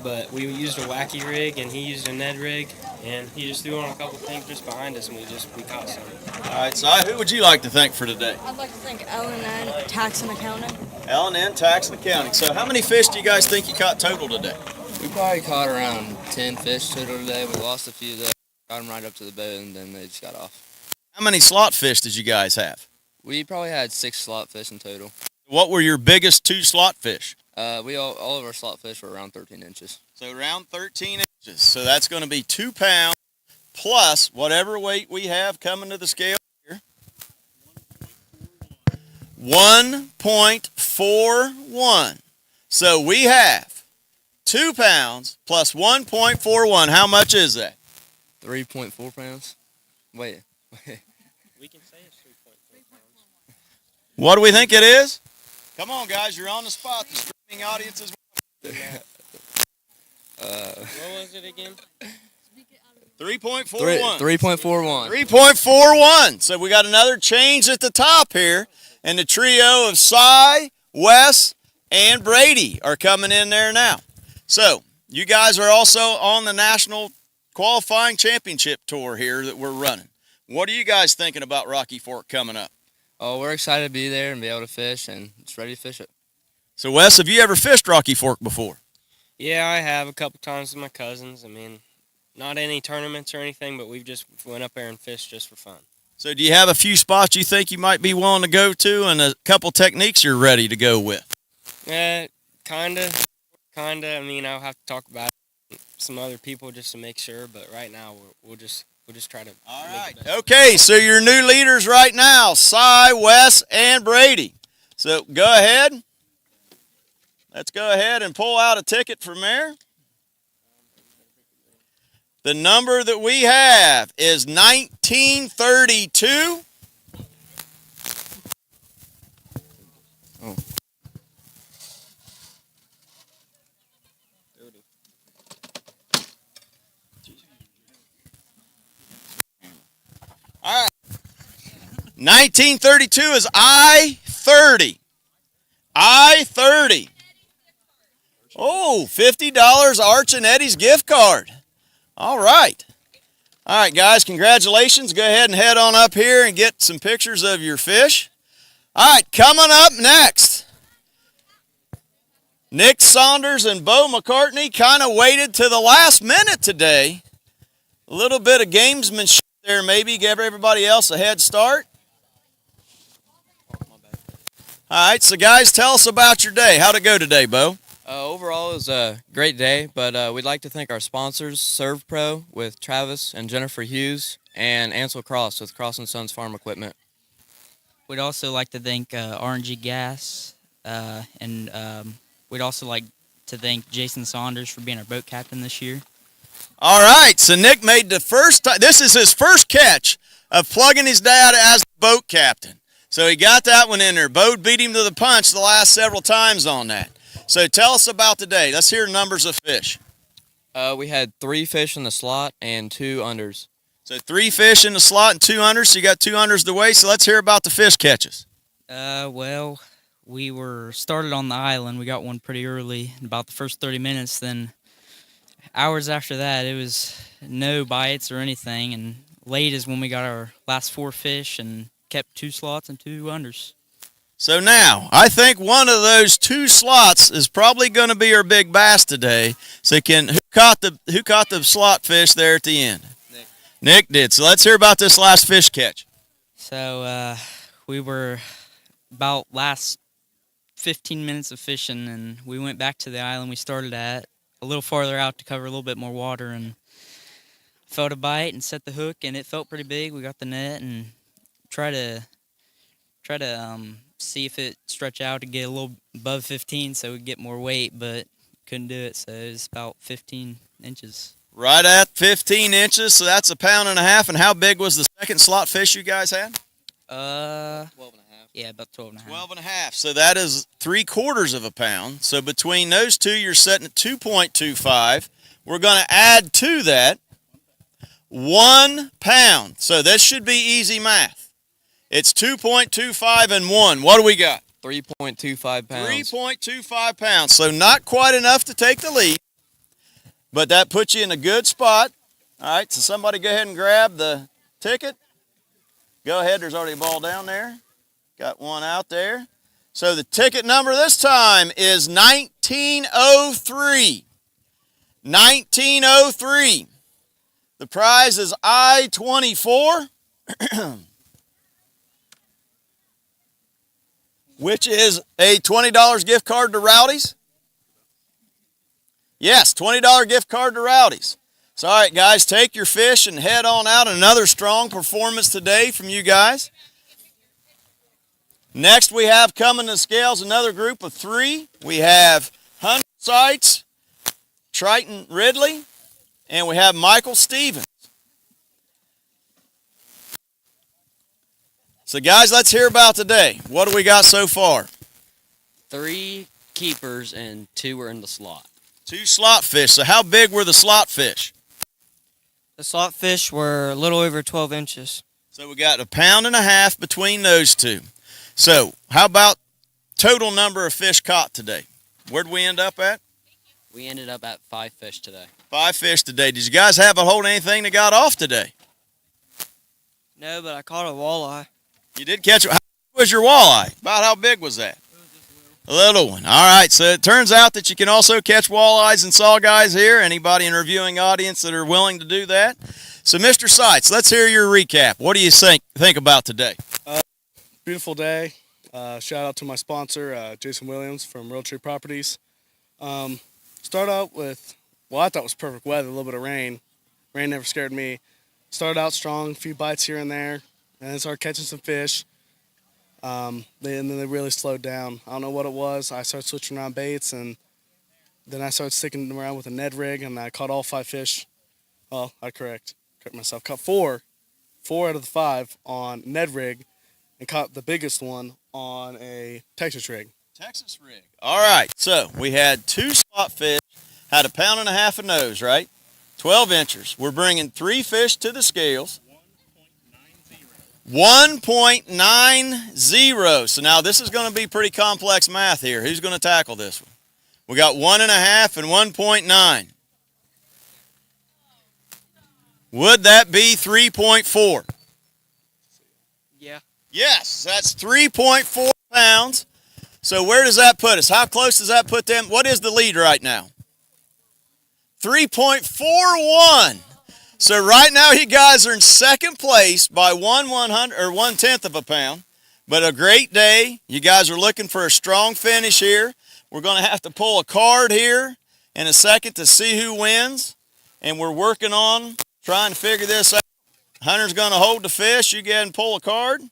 But we used a wacky rig, and he used a Ned rig, and he just threw on a couple things just behind us, and we caught some. All right, Si, who would you like to thank for today? I'd like to thank L&N Tax and Accounting. L&N Tax and Accounting. So how many fish do you guys think you caught total today? We probably caught around 10 fish total today. We lost a few that got them right up to the boat, and then they just got off. How many slot fish did you guys have? We probably had 6 slot fish in total. What were your biggest 2 slot fish? All of our slot fish were around 13 inches. So around 13 inches. So that's going to be 2 pounds plus whatever weight we have coming to the scale here. 1.41. So we have 2 pounds plus 1.41. How much is that? 3.4 pounds. Wait. We can say it's 3.4 pounds. What do we think it is? Come on, guys. You're on the spot. The streaming audience is What was it again? 3.41. 3.41. 3.41. So we got another change at the top here. And the trio of Cy, Wes, and Brady are coming in there now. So you guys are also on the National Qualifying Championship Tour here that we're running. What are you guys thinking about Rocky Fork coming up? Oh, we're excited to be there and be able to fish, and just ready to fish it. So Wes, have you ever fished Rocky Fork before? Yeah, I have a couple times with my cousins. I mean, not any tournaments or anything, but we've just went up there and fished just for fun. So do you have a few spots you think you might be willing to go to and a couple techniques you're ready to go with? Kinda. I mean, I'll have to talk about it with some other people just to make sure, but right now we'll just try to. All right. Okay, so your new leaders right now, Cy, Wes, and Brady. So go ahead. Let's go ahead and pull out a ticket from there. The number that we have is 1932. Oh. All right. 1932 is I-30. I-30. Oh, $50 Arch and Eddie's gift card. All right. All right, guys, congratulations. Go ahead and head on up here and get some pictures of your fish. All right, coming up next, Nick Saunders and Bo McCartney kind of waited to the last minute today. A little bit of gamesmanship there, maybe give everybody else a head start. All right, so guys, tell us about your day. How'd it go today, Bo? Overall, it was a great day, but we'd like to thank our sponsors, Serve Pro with Travis and Jennifer Hughes, and Ansel Cross with Cross & Sons Farm Equipment. We'd also like to thank RNG Gas, and we'd also like to thank Jason Saunders for being our boat captain this year. All right, so Nick made the first time. This is his first catch of plugging his dad as the boat captain. So he got that one in there. Bo beat him to the punch the last several times on that. So tell us about today. Let's hear numbers of fish. We had 3 fish in the slot and 2 unders. So 3 fish in the slot and 2 unders. So you got 2 unders to weigh. So let's hear about the fish catches. Well, we were started on the island. We got one pretty early, in about the first 30 minutes. Then hours after that, it was no bites or anything. And late is when we got our last 4 fish and kept 2 slots and 2 unders. So now, I think one of those 2 slots is probably going to be our big bass today. So who caught the slot fish there at the end? Nick did. So let's hear about this last fish catch. So we were about last 15 minutes of fishing, and we went back to the island we started at, a little farther out to cover a little bit more water, and felt a bite and set the hook, and it felt pretty big. We got the net and try to see if it stretch out to get a little above 15 so we get more weight, but couldn't do it, so it was about 15 inches. Right at 15 inches, so that's 1.5 pounds. And how big was the second slot fish you guys had? 12 and a half. Yeah, about 12 and a half. 12 and a half. So that is 3/4 of a pound. So between those two, you're sitting at 2.25. We're going to add to that 1 pound. So this should be easy math. It's 2.25 and 1. What do we got? 3.25 pounds. 3.25 pounds. So not quite enough to take the lead, but that puts you in a good spot. All right, so somebody go ahead and grab the ticket. Go ahead, there's already a ball down there. Got one out there. So the ticket number this time is 1903. 1903. The prize is I-24, which is a $20 gift card to Rowdy's. Yes, $20 gift card to Rowdy's. So, all right, guys, take your fish and head on out. Another strong performance today from you guys. Next, we have coming to scales another group of 3. We have Hunter Sites, Triton Ridley, and we have Michael Stevens. So, guys, let's hear about today. What do we got so far? 3 keepers and 2 were in the slot. 2 slot fish. So how big were the slot fish? The slot fish were a little over 12 inches. So we got 1.5 pounds between those 2. So how about total number of fish caught today? Where'd we end up at? We ended up at 5 fish today. 5 fish today. Did you guys have a hold anything that got off today? No, but I caught a walleye. You did catch it. How big was your walleye? About how big was that? A little one. All right, so it turns out that you can also catch walleyes and sawguys here. Anybody in the reviewing audience that are willing to do that. So, Mr. Seitz, let's hear your recap. What do you think about today? Beautiful day. Shout out to my sponsor, Jason Williams from Real Tree Properties. Start out with, well, I thought it was perfect weather, a little bit of rain. Rain never scared me. Started out strong, a few bites here and there, and then started catching some fish. And then they really slowed down. I don't know what it was. I started switching around baits, and then I started sticking around with a Ned rig, and I caught all 5 fish. Well, I correct myself. Caught 4 out of the 5 on Ned rig, and caught the biggest one on a Texas rig. Texas rig. All right, so we had 2 slot fish, had 1.5 pounds of nose, right? 12 inches. We're bringing 3 fish to the scales. 1.90. So now this is going to be pretty complex math here. Who's going to tackle this one? We got 1.5 and 1.9. Would that be 3.4? Yeah. Yes, that's 3.4 pounds. So where does that put us? How close does that put them? What is the lead right now? 3.41. So right now you guys are in second place by 1/110th of a pound. But a great day. You guys are looking for a strong finish here. We're going to have to pull a card here in a second to see who wins. And we're working on trying to figure this out. Hunter's going to hold the fish. You go ahead and pull a card.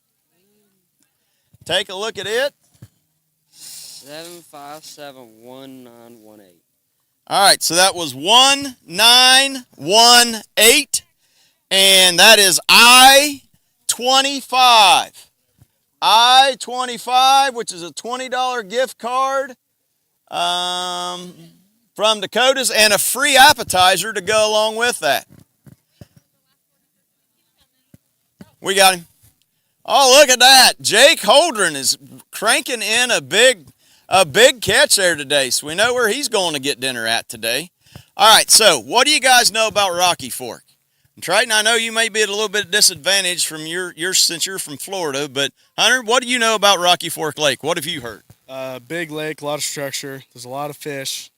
Take a look at it. 7571918. All right, so that was 1918, and that is I-25. I-25, which is a $20 gift card from Dakota's and a free appetizer to go along with that. We got him. Oh, look at that. Jake Holdren is cranking in a big catch there today, so we know where he's going to get dinner at today. All right, so what do you guys know about Rocky Fork? And Triton, I know you may be at a little bit of disadvantage from since you're from Florida, but Hunter, what do you know about Rocky Fork Lake? What have you heard? Big lake, a lot of structure. There's a lot of fish.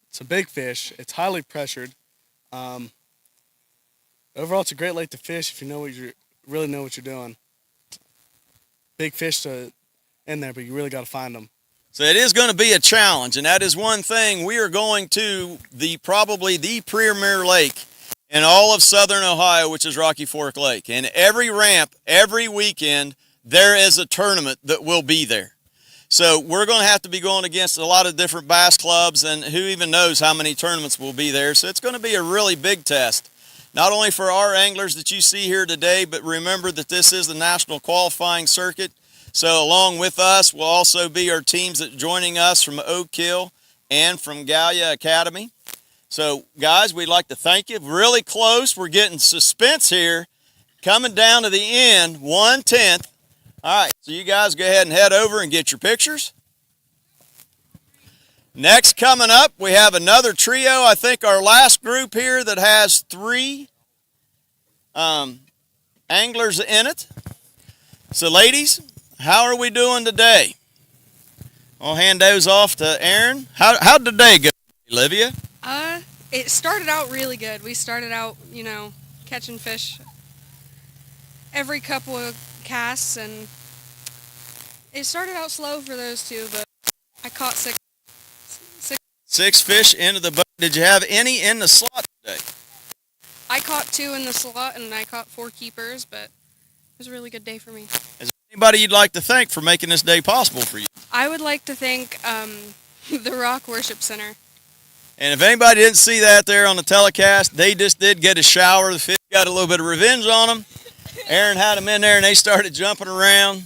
It's a big fish. It's highly pressured. Overall, it's a great lake to fish if you know really know what you're doing. Big fish in there, but you really got to find them. So it is going to be a challenge, and that is one thing. We are going to probably the premier lake in all of southern Ohio, which is Rocky Fork Lake. And every ramp, every weekend, there is a tournament that will be there. So we're going to have to be going against a lot of different bass clubs, and who even knows how many tournaments will be there. So it's going to be a really big test, not only for our anglers that you see here today, but remember that this is the national qualifying circuit. So along with us will also be our teams that are joining us from Oak Hill and from Gallia Academy. So, guys, we'd like to thank you. Really close. We're getting suspense here. Coming down to the end, 1/10. All right, so you guys go ahead and head over and get your pictures. Next coming up, we have another trio. I think our last group here that has 3 anglers in it. So, ladies, how are we doing today? I'll hand those off to Aaron. How did the day go, Olivia? It started out really good. We started out, catching fish every couple of casts, and it started out slow for those two, but I caught six. 6 fish into the boat. Did you have any in the slot today? I caught 2 in the slot, and I caught 4 keepers, but it was a really good day for me. Is there anybody you'd like to thank for making this day possible for you? I would like to thank the Rock Worship Center. And if anybody didn't see that there on the telecast, they just did get a shower. The fish got a little bit of revenge on them. Aaron had them in there, and they started jumping around,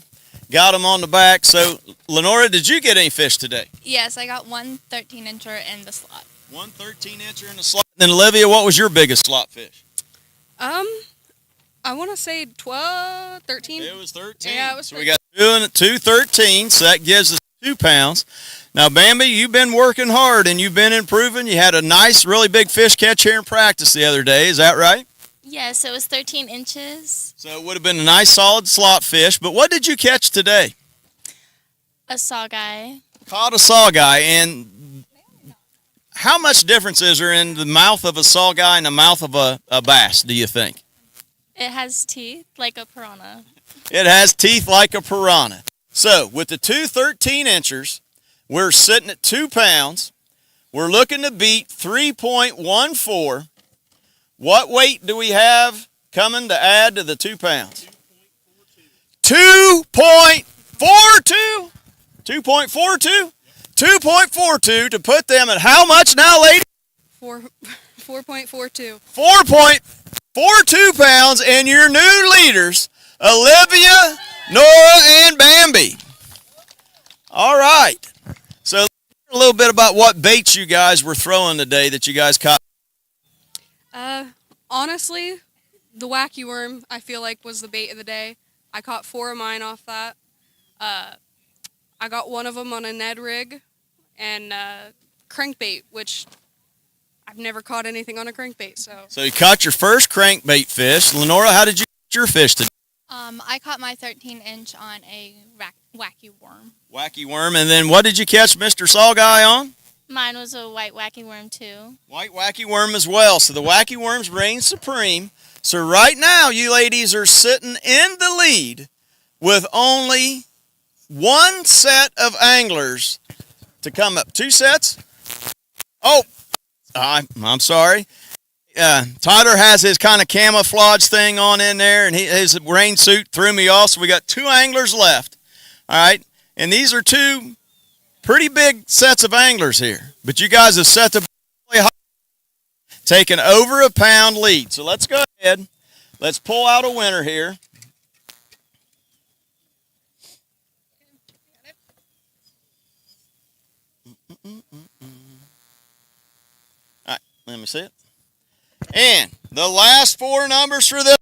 got them on the back. So, Lenora, did you get any fish today? Yes, I got one 13-incher in the slot. One 13-incher in the slot. Then, Olivia, what was your biggest slot fish? I want to say 12, 13. It was 13. Yeah, it was 13. So we got two 13, so that gives us 2 pounds. Now, Bambi, you've been working hard and you've been improving. You had a nice, really big fish catch here in practice the other day. Is that right? Yes, it was 13 inches. So it would have been a nice, solid slot fish. But what did you catch today? A sawguy. Caught a sawguy. And how much difference is there in the mouth of a sawguy and the mouth of a bass, do you think? It has teeth like a piranha. It has teeth like a piranha. So with the 2 13-inchers, we're sitting at 2 pounds. We're looking to beat 3.14. What weight do we have coming to add to the 2 pounds? 2.42. 2.42? 2.42 to put them at how much now, lady? 4.42. 4.42 pounds, and your new leaders, Olivia, Nora, and Bambi. All right. So a little bit about what baits you guys were throwing today that you guys caught. Honestly, the wacky worm, I feel like, was the bait of the day. I caught 4 of mine off that. I got 1 of them on a Ned rig and crankbait, which I've never caught anything on a crankbait. So you caught your first crankbait fish. Lenora, how did you catch your fish today? I caught my 13-inch on a wacky worm. Wacky worm. And then what did you catch Mr. Sawguy on? Mine was a white wacky worm, too. White wacky worm as well. So the wacky worms reign supreme. So right now, you ladies are sitting in the lead with only 1 set of anglers to come up. 2 sets? Oh, I'm sorry. Tyler has his kind of camouflage thing on in there, and his rain suit threw me off, so we got 2 anglers left. All right, and these are 2 pretty big sets of anglers here, but you guys have set the really high, taking over a pound lead. So let's go ahead. Let's pull out a winner here. All right, let me see it. And the last 4 numbers for this.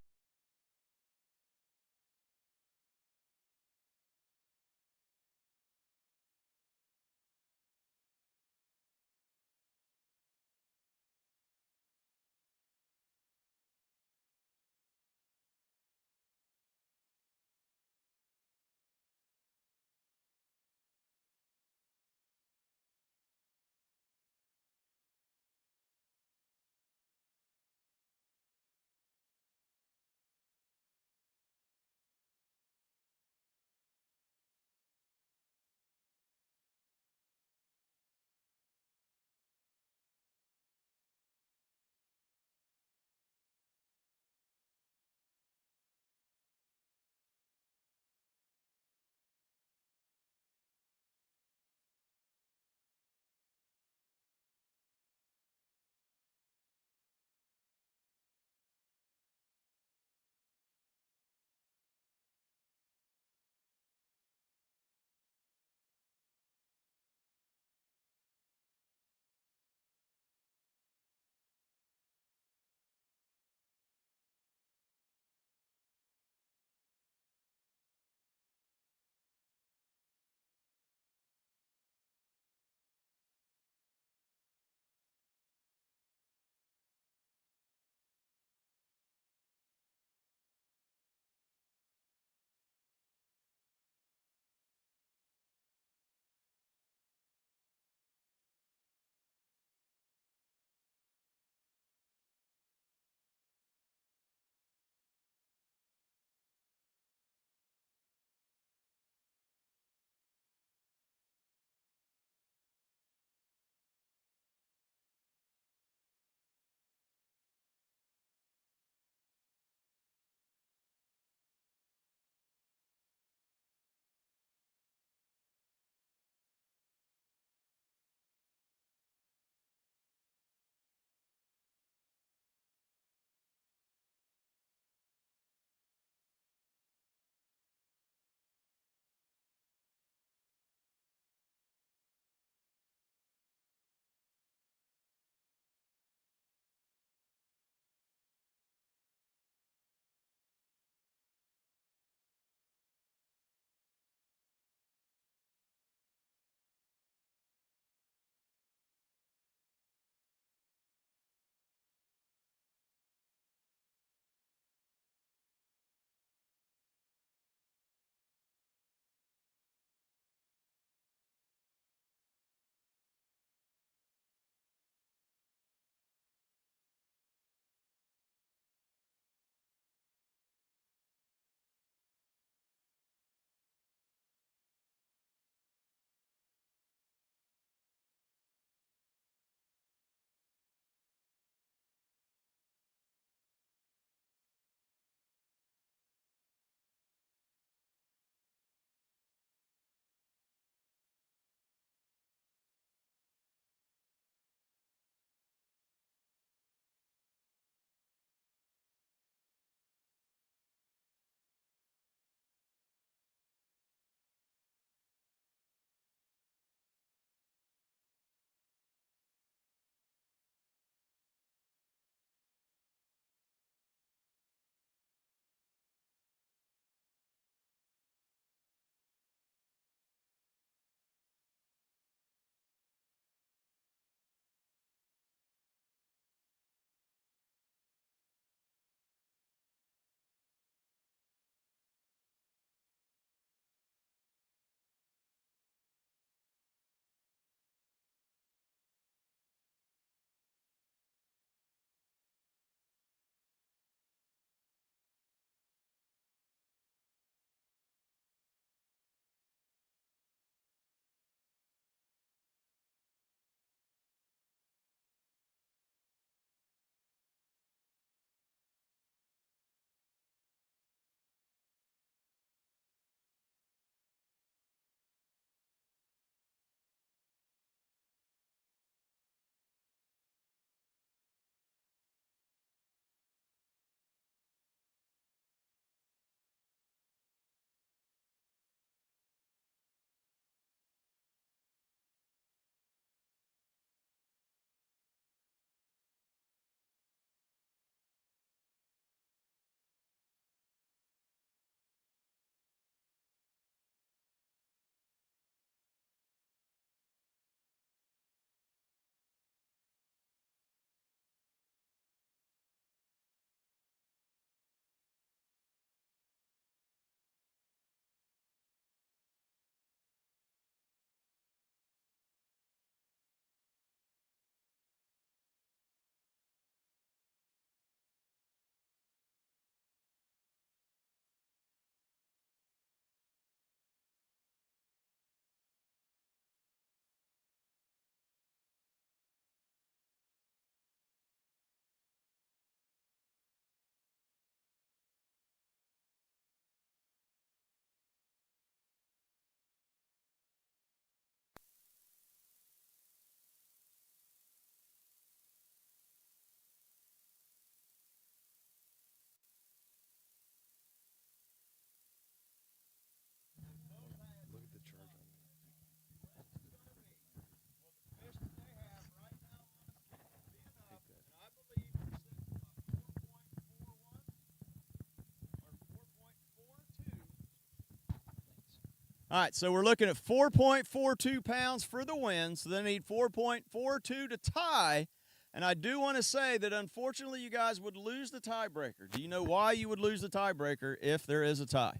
All right, so we're looking at 4.42 pounds for the win, so they need 4.42 to tie. And I do want to say that unfortunately you guys would lose the tiebreaker. Do you know why you would lose the tiebreaker if there is a tie?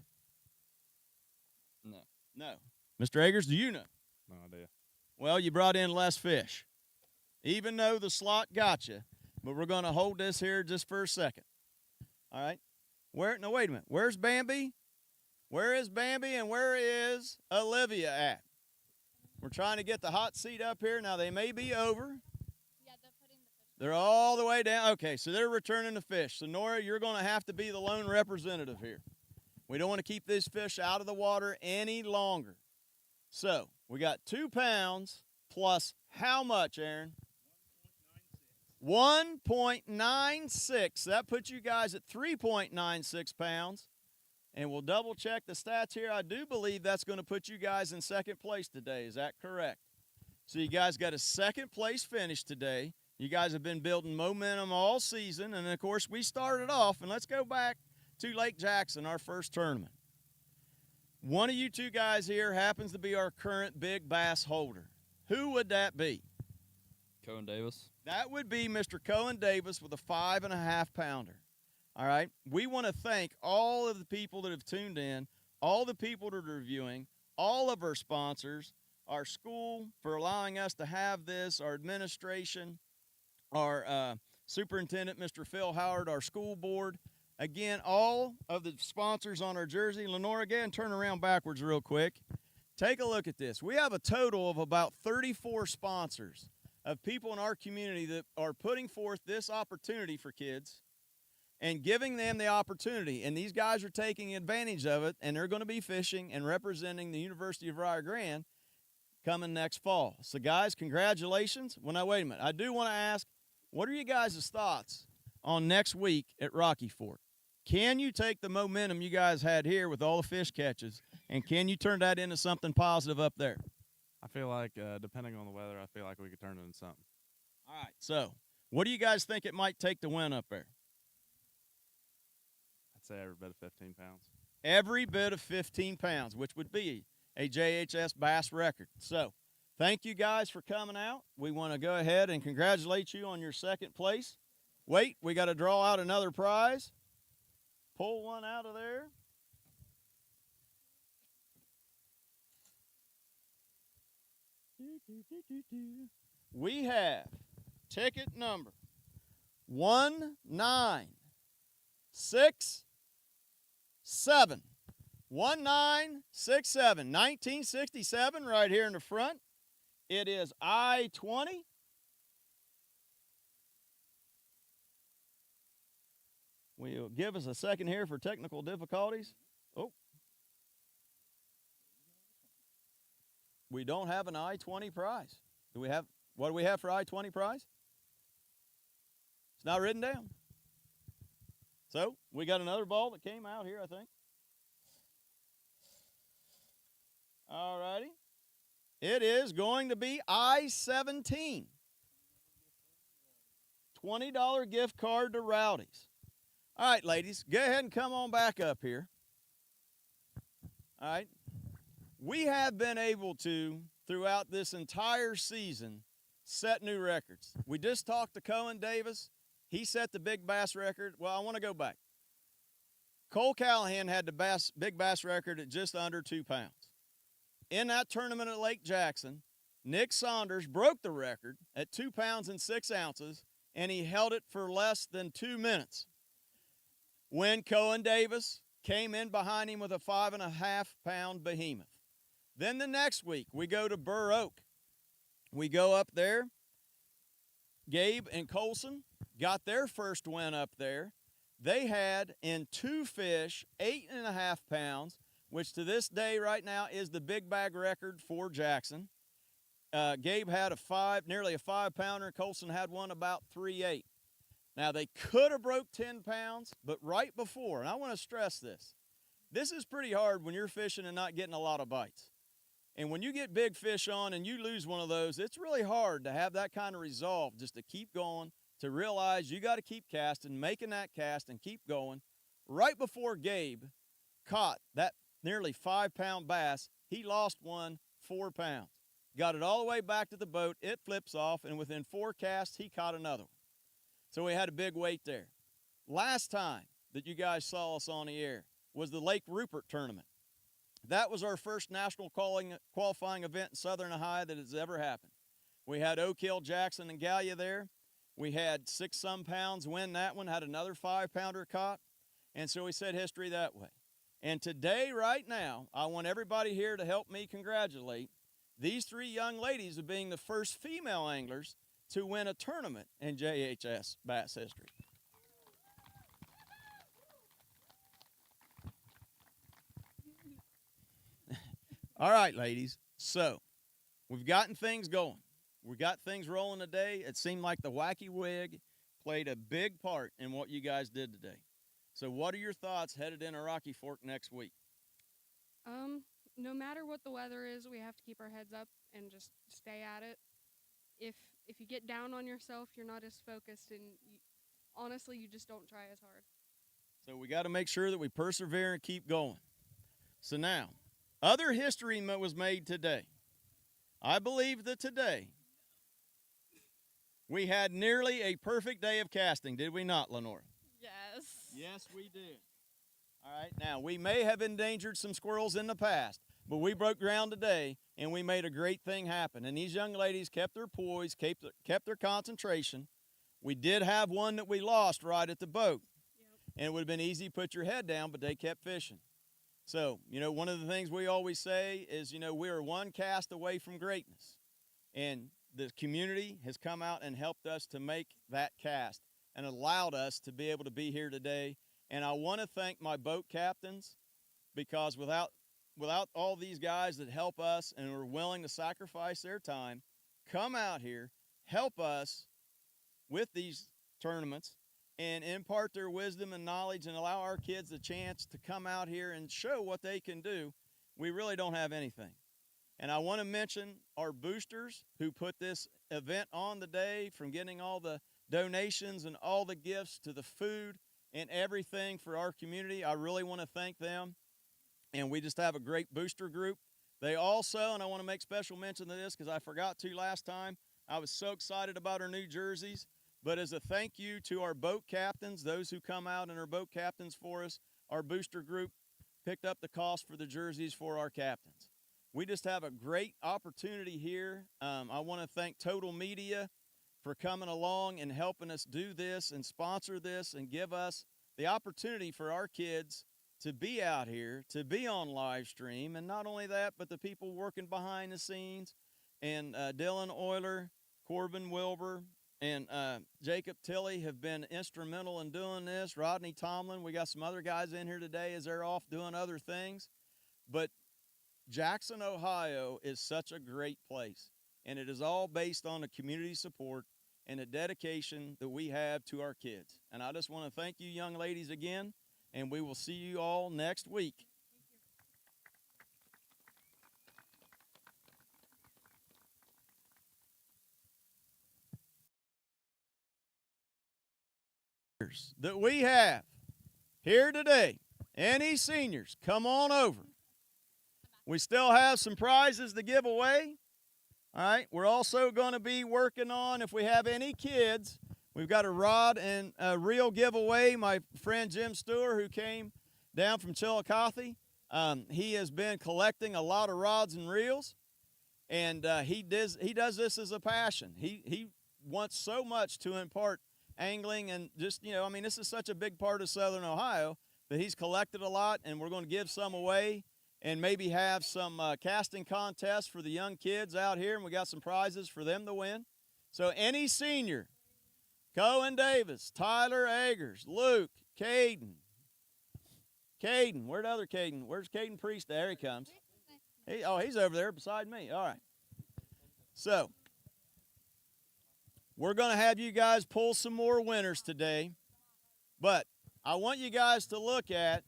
No. No. Mr. Eggers, do you know? No idea. Well, you brought in less fish. Even though the slot got you, but we're going to hold this here just for a second. All right? No, wait a minute. Where's Bambi? Where is Bambi and where is Olivia at? We're trying to get the hot seat up here. Now, they may be over. Yeah, they're putting the fish. They're all the way down. Okay, so they're returning the fish. So, Nora, you're going to have to be the lone representative here. We don't want to keep these fish out of the water any longer. So, we got 2 pounds plus how much, Aaron? 1.96. That puts you guys at 3.96 pounds. And we'll double check the stats here. I do believe that's going to put you guys in second place today. Is that correct? So you guys got a second place finish today. You guys have been building momentum all season. And, of course, we started off. And let's go back to Lake Jackson, our first tournament. One of you two guys here happens to be our current big bass holder. Who would that be? Cohen Davis. That would be Mr. Cohen Davis with a 5.5 pounder. All right. We want to thank all of the people that have tuned in, all the people that are reviewing, all of our sponsors, our school for allowing us to have this, our administration, our superintendent, Mr. Phil Howard, our school board. Again, all of the sponsors on our jersey. Lenora, again, turn around backwards real quick. Take a look at this. We have a total of about 34 sponsors of people in our community that are putting forth this opportunity for kids and giving them the opportunity. And these guys are taking advantage of it, and they're going to be fishing and representing the University of Rio Grande coming next fall. So, guys, congratulations. Well, now, wait a minute. I do want to ask, what are you guys' thoughts on next week at Rocky Fork? Can you take the momentum you guys had here with all the fish catches, and can you turn that into something positive up there? I feel like, depending on the weather, I feel like we could turn it into something. All right. So, what do you guys think it might take to win up there? I'd say every bit of 15 pounds. Every bit of 15 pounds, which would be a JHS bass record. So, thank you guys for coming out. We want to go ahead and congratulate you on your second place. Wait, we got to draw out another prize. Pull one out of there. We have ticket number 1967. 1967, 1967, right here in the front. It is I-20. We'll give us a second here for technical difficulties. Oh. We don't have an I-20 prize. Do we have, what do we have for I-20 prize? It's not written down. So, we got another ball that came out here, I think. All righty. It is going to be I-17. $20 gift card to Rowdy's. All right, ladies, go ahead and come on back up here. All right. We have been able to, throughout this entire season, set new records. We just talked to Cohen Davis. He set the big bass record. Well, I want to go back. Cole Callahan had the big bass record at just under 2 pounds. In that tournament at Lake Jackson, Nick Saunders broke the record at 2 pounds and 6 ounces, and he held it for less than 2 minutes. When Cohen Davis came in behind him with a 5.5 pound behemoth. Then the next week, we go to Burr Oak. We go up there. Gabe and Colson got their first win up there. They had in 2 fish, 8.5 pounds, which to this day right now is the big bag record for Jackson. Gabe had nearly a 5 pounder. Colson had one about 3.8. Now they could have broke 10 pounds, but right before, and I want to stress this, this is pretty hard when you're fishing and not getting a lot of bites. And when you get big fish on and you lose one of those, it's really hard to have that kind of resolve just to keep going, to realize you got to keep casting, making that cast and keep going. Right before Gabe caught that nearly 5 pound bass, he lost one 4 pounds. Got it all the way back to the boat, it flips off, and within 4 casts, he caught another one. So we had a big weight there. Last time that you guys saw us on the air was the Lake Rupert tournament. That was our first national qualifying event in Southern Ohio that has ever happened. We had Oak Hill, Jackson, and Gallia there. We had 6-some pounds win that one, had another 5-pounder caught, and so we set history that way. And today, right now, I want everybody here to help me congratulate these 3 young ladies of being the first female anglers to win a tournament in JHS bass history. All right, ladies, so we've gotten things going. We got things rolling today. It seemed like the wacky wig played a big part in what you guys did today. So what are your thoughts headed into Rocky Fork next week? No matter what the weather is, we have to keep our heads up and just stay at it. If you get down on yourself, you're not as focused, and honestly, you just don't try as hard. So we got to make sure that we persevere and keep going. So now, other history was made today. I believe that today we had nearly a perfect day of casting, did we not, Lenora? Yes. Yes, we did. All right, now we may have endangered some squirrels in the past, but we broke ground today and we made a great thing happen. And these young ladies kept their poise, kept their concentration. We did have one that we lost right at the boat. And it would have been easy to put your head down, but they kept fishing. So, one of the things we always say is, we are one cast away from greatness. And the community has come out and helped us to make that cast and allowed us to be able to be here today. And I want to thank my boat captains, because without all these guys that help us and are willing to sacrifice their time, come out here, help us with these tournaments, and impart their wisdom and knowledge and allow our kids the chance to come out here and show what they can do, we really don't have anything. And I want to mention our boosters who put this event on the day, from getting all the donations and all the gifts to the food and everything for our community. I really want to thank them. And we just have a great booster group. They also, and I want to make special mention of this because I forgot to last time, I was so excited about our new jerseys. But as a thank you to our boat captains, those who come out and are boat captains for us, our booster group picked up the cost for the jerseys for our captains. We just have a great opportunity here. I want to thank Total Media for coming along and helping us do this and sponsor this and give us the opportunity for our kids to be out here, to be on live stream. And not only that, but the people working behind the scenes, and Dylan Euler, Corbin Wilbur, and Jacob Tilley have been instrumental in doing this. Rodney Tomlin, we got some other guys in here today as they're off doing other things. But Jackson, Ohio is such a great place, and it is all based on the community support and the dedication that we have to our kids. And I just want to thank you young ladies again, and we will see you all next week. That we have here today. Any seniors, come on over. We still have some prizes to give away. All right, we're also going to be working on, if we have any kids, we've got a rod and a reel giveaway. My friend Jim Stewart, who came down from Chillicothe, he has been collecting a lot of rods and reels, and he does this as a passion. He wants so much to impart angling, and just, this is such a big part of Southern Ohio that he's collected a lot, and we're going to give some away and maybe have some casting contests for the young kids out here, and we got some prizes for them to win. So any senior, Cohen Davis, Tyler Eggers, Luke, Caden, where'd the other Caden? Where's Caden Priest? There he comes. He's over there beside me. All right. So we're going to have you guys pull some more winners today, but I want you guys to look at,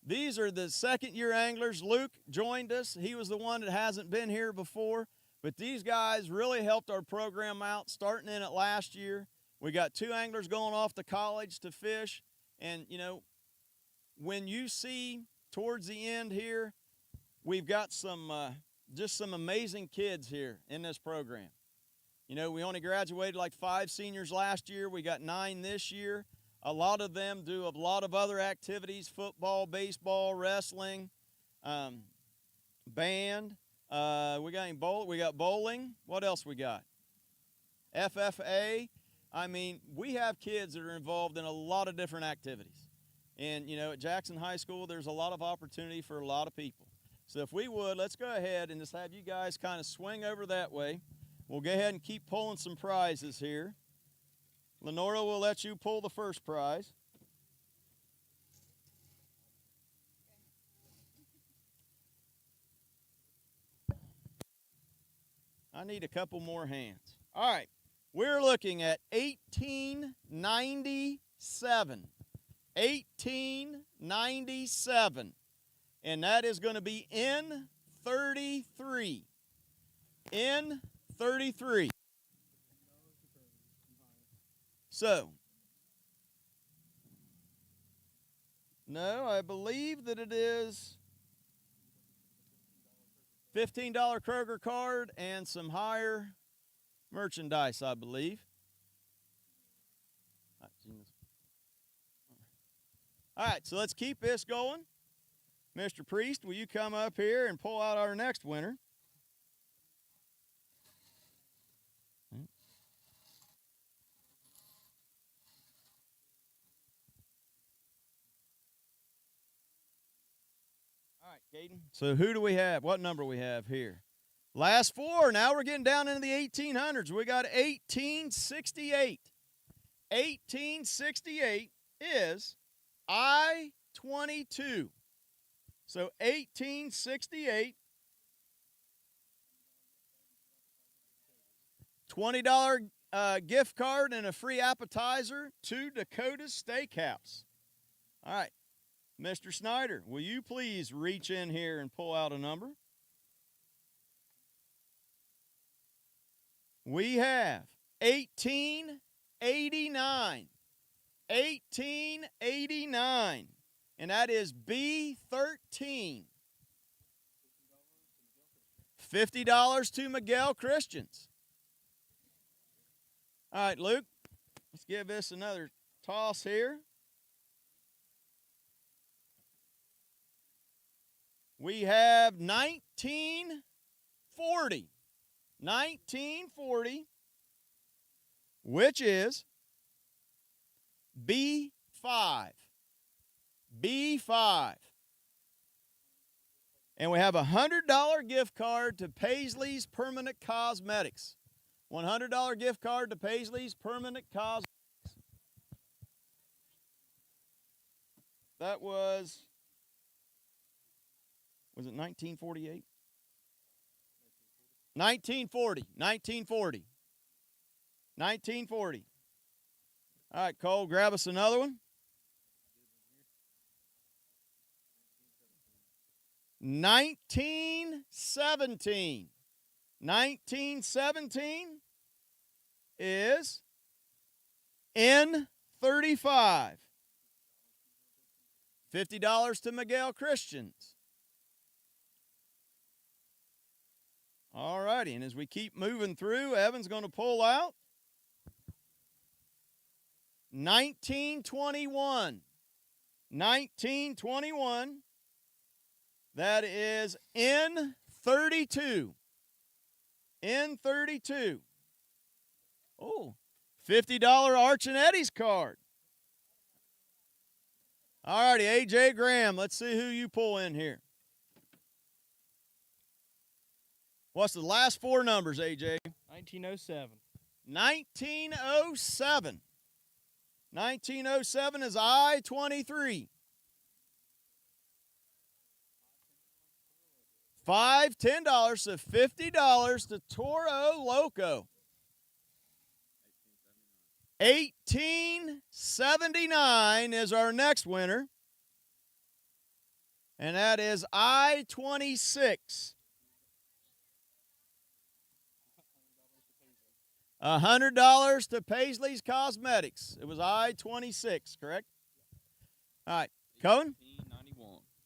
these are the second-year anglers. Luke joined us. He was the one that hasn't been here before, but these guys really helped our program out starting in it last year. We got 2 anglers going off to college to fish, and, when you see towards the end here we've got some just some amazing kids here in this program. You know, we only graduated like 5 seniors last year. We got 9 this year. A lot of them do a lot of other activities: football, baseball, wrestling, band. We got bowling. What else we got? FFA. I mean, we have kids that are involved in a lot of different activities. And, you know, at Jackson High School, there's a lot of opportunity for a lot of people. So if we would, let's go ahead and just have you guys kind of swing over that way. We'll go ahead and keep pulling some prizes here. Lenora will let you pull the first prize. I need a couple more hands. All right. We're looking at 1897. 1897. And that is going to be N33. N33. So, no, I believe that it is $15 Kroger card and some higher merchandise, I believe. All right, so let's keep this going. Mr. Priest, will you come up here and pull out our next winner? All right, Caden. So who do we have? What number we have here? Last 4. Now we're getting down into the 1800s. We got 1868. 1868 is I-22. So 1868, $20 gift card and a free appetizer to Dakota's Steakhouse. All right, Mr. Snyder, will you please reach in here and pull out a number? We have 1889. 1889. And that is B13. $50 to Miguel Christians. All right, Luke, let's give this another toss here. We have 1940. 1940, which is B5. B5. And we have a $100 gift card to Paisley's Permanent Cosmetics. $100 gift card to Paisley's Permanent Cosmetics. That was it 1948? 1940. 1940. 1940. All right, Cole, grab us another one. 1917. 1917 is N35. $50 to Miguel Christians. All righty, and as we keep moving through, Evan's going to pull out 1921. 1921. That is N32. N32. Oh, $50 Arch and Eddie's card. All righty, A.J. Graham, let's see who you pull in here. What's the last 4 numbers, A.J.? 1907. 1907. 1907 is I-23. $5, $10, so $50 to Toro Loco. 1879 is our next winner. And that is I-26. $100 to Paisley's Cosmetics. It was I-26, correct? All right, Cohen?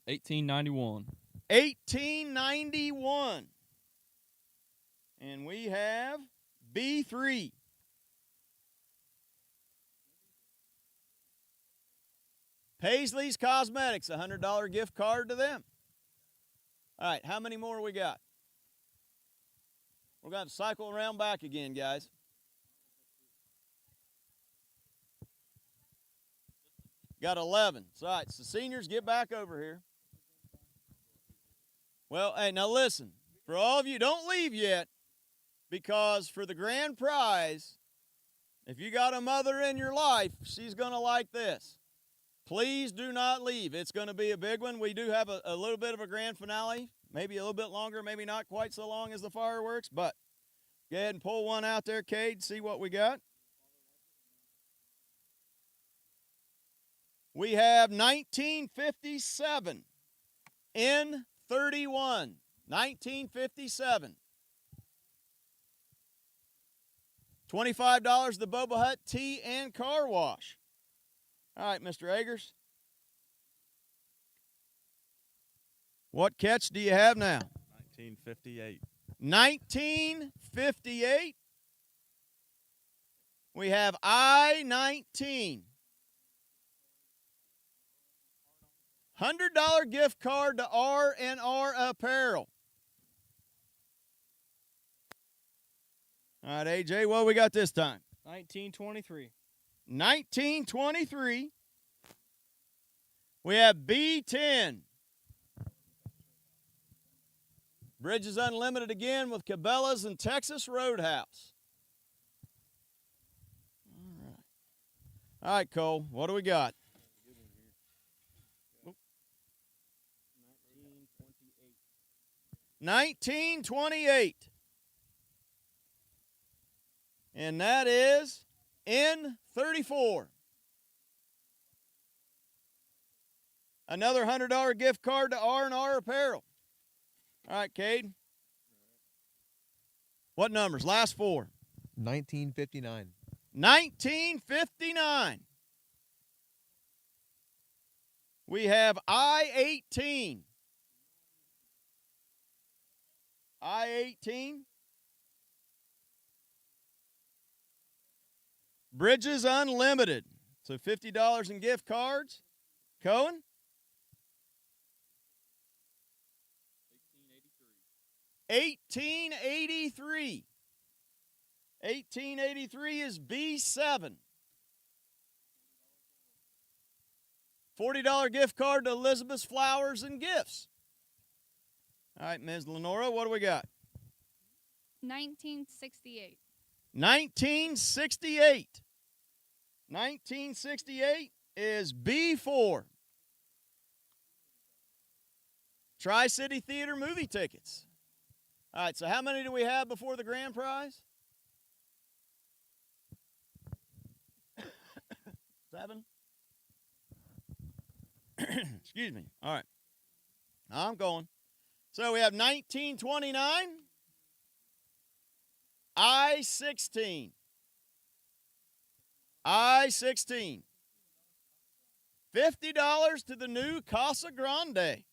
1891. 1891. And we have B3. Paisley's Cosmetics, $100 gift card to them. All right, how many more we got? We're going to cycle around back again, guys. Got 11. All right, so seniors, get back over here. Well, hey, now listen. For all of you, don't leave yet, because for the grand prize, if you got a mother in your life, she's going to like this. Please do not leave. It's going to be a big one. We do have a little bit of a grand finale, maybe a little bit longer, maybe not quite so long as the fireworks, but go ahead and pull one out there, Cade, see what we got. We have 1957 N31. 1957. $25 the Boba Hut Tea and Car Wash. All right, Mr. Agers. What catch do you have now? 1958. 1958. We have I-19. $100 gift card to R&R Apparel. All right, AJ, what we got this time? 1923. 1923. We have B10. Bridges Unlimited again with Cabela's and Texas Roadhouse. All right, Cole, what do we got? 1928. And that is N34. Another $100 gift card to R&R Apparel. All right, Cade. What numbers? Last four. 1959. 1959. We have I-18. I-18. Bridges Unlimited. So $50 in gift cards. Cohen? 1883. 1883 is B7. $40 gift card to Elizabeth's Flowers and Gifts. All right, Ms. Lenora, what do we got? 1968. 1968. 1968 is B4. Tri-City Theater movie tickets. All right, so how many do we have before the grand prize? 7? Excuse me. All right. I'm going. So we have 1929. I-16. I-16. $50 to the new Casa Grande.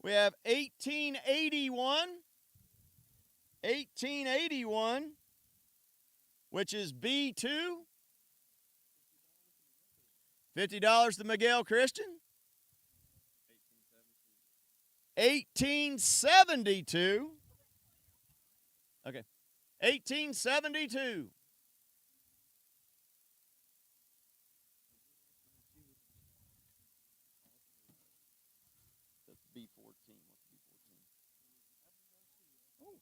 We have 1881. 1881, which is B2. $50 to Miguel Christian. 1872. Okay. 1872. That's B14. What's B14? Oh.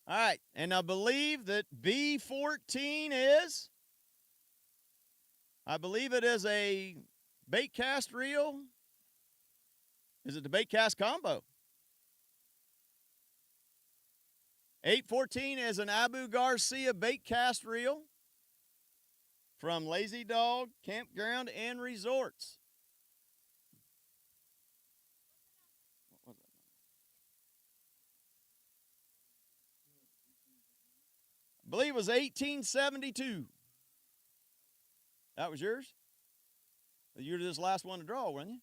All right, and I believe that B14 is, I believe it is a bait cast reel. Is it the bait cast combo? 814 is an Abu Garcia bait cast reel from Lazy Dog Campground and Resorts. What was that? I believe it was 1872. That was yours? You were this last one to draw, weren't you?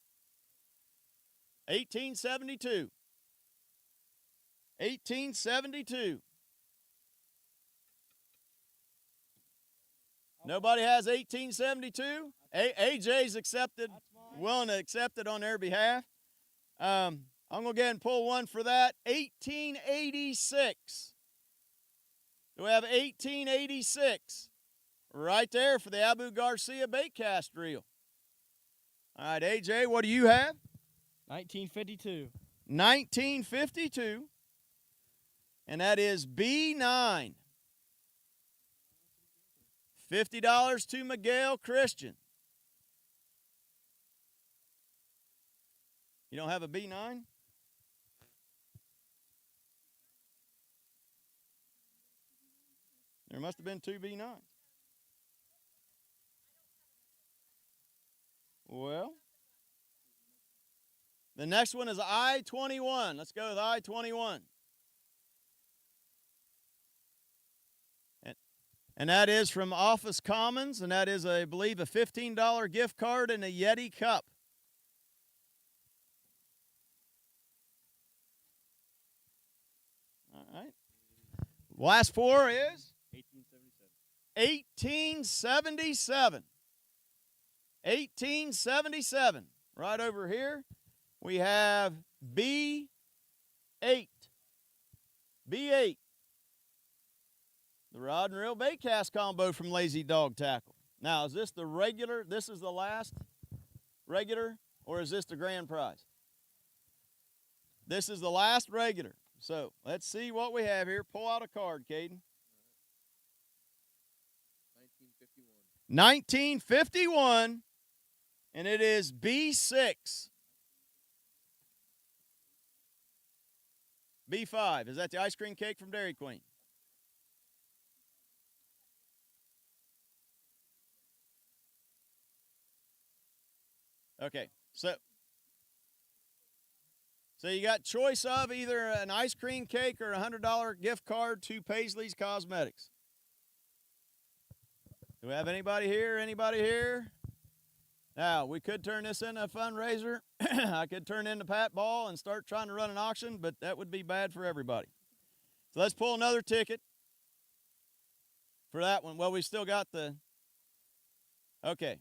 1872. 1872. Nobody has 1872? AJ's accepted, willing to accept it on their behalf. I'm going to go ahead and pull one for that. 1886. Do we have 1886? Right there for the Abu Garcia bait cast reel. All right, AJ, what do you have? 1952. 1952. And that is B9. $50 to Miguel Christian. You don't have a B9? There must have been two B9s. Well, the next one is I-21. Let's go with I-21. And that is from Office Commons, and that is, I believe, a $15 gift card and a Yeti cup. All right. Last four is? 1877. 1877. Right over here, we have B8. B8. The rod and reel bait cast combo from Lazy Dog Tackle. Now, is this the regular? This is the last regular, or is this the grand prize? This is the last regular. So let's see what we have here. Pull out a card, Caden. 1951. And it is B6. B5. Is that the ice cream cake from Dairy Queen? Okay, so you got choice of either an ice cream cake or a $100 gift card to Paisley's Cosmetics. Do we have anybody here? Anybody here? Now, we could turn this into a fundraiser. I could turn into Pat Ball and start trying to run an auction, but that would be bad for everybody. So let's pull another ticket for that one. Well, we still got the, okay.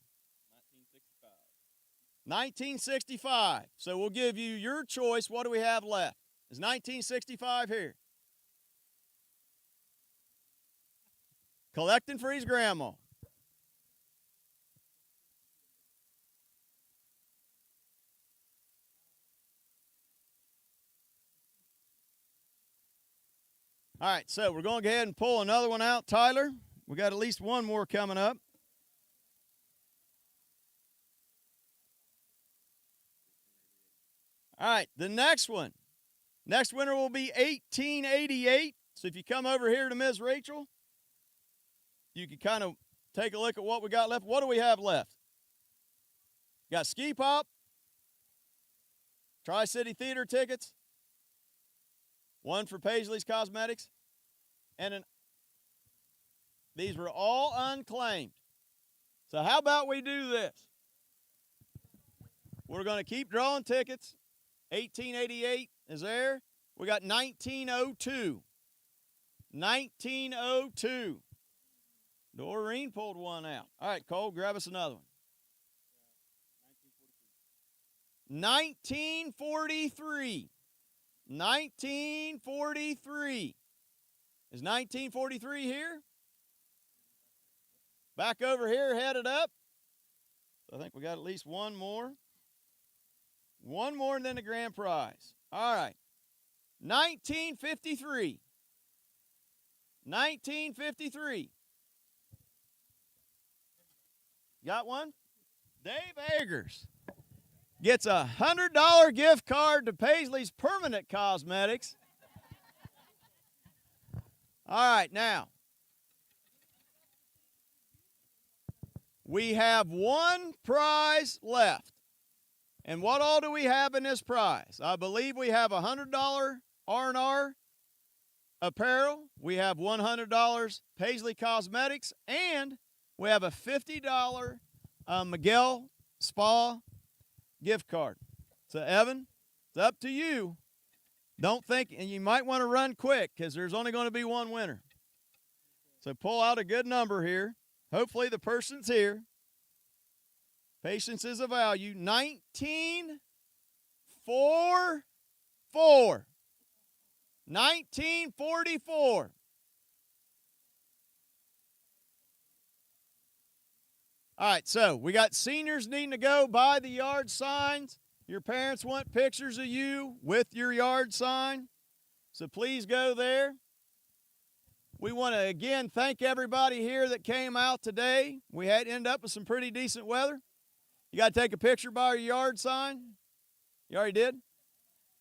1965. So we'll give you your choice. What do we have left? Is 1965 here? Collecting for his grandma. All right, so we're going to go ahead and pull another one out, Tyler. We got at least one more coming up. All right, the next one. Next winner will be 1888. So if you come over here to Ms. Rachel, you can kind of take a look at what we got left. What do we have left? Got Ski Pop, Tri-City Theater tickets, one for Paisley's Cosmetics, and these were all unclaimed. So how about we do this? We're going to keep drawing tickets. 1888 is there. We got 1902. 1902. Doreen pulled one out. All right, Cole, grab us another one. 1943. 1943. Is 1943 here? Back over here, headed up. I think we got at least one more. One more than the grand prize. All right. 1953. 1953. Got one? Dave Eggers gets a $100 gift card to Paisley's Permanent Cosmetics. All right, now. We have one prize left. And what all do we have in this prize? I believe we have $100 R&R apparel. We have $100 Paisley Cosmetics. And we have a $50 Miguel Spa gift card. So, Evan, it's up to you. Don't think, and you might want to run quick because there's only going to be one winner. So pull out a good number here. Hopefully the person's here. Patience is a value. 1944. 1944. All right, so we got seniors needing to go buy the yard signs. Your parents want pictures of you with your yard sign, so please go there. We want to, again, thank everybody here that came out today. We had ended up with some pretty decent weather. You got to take a picture by your yard sign. You already did?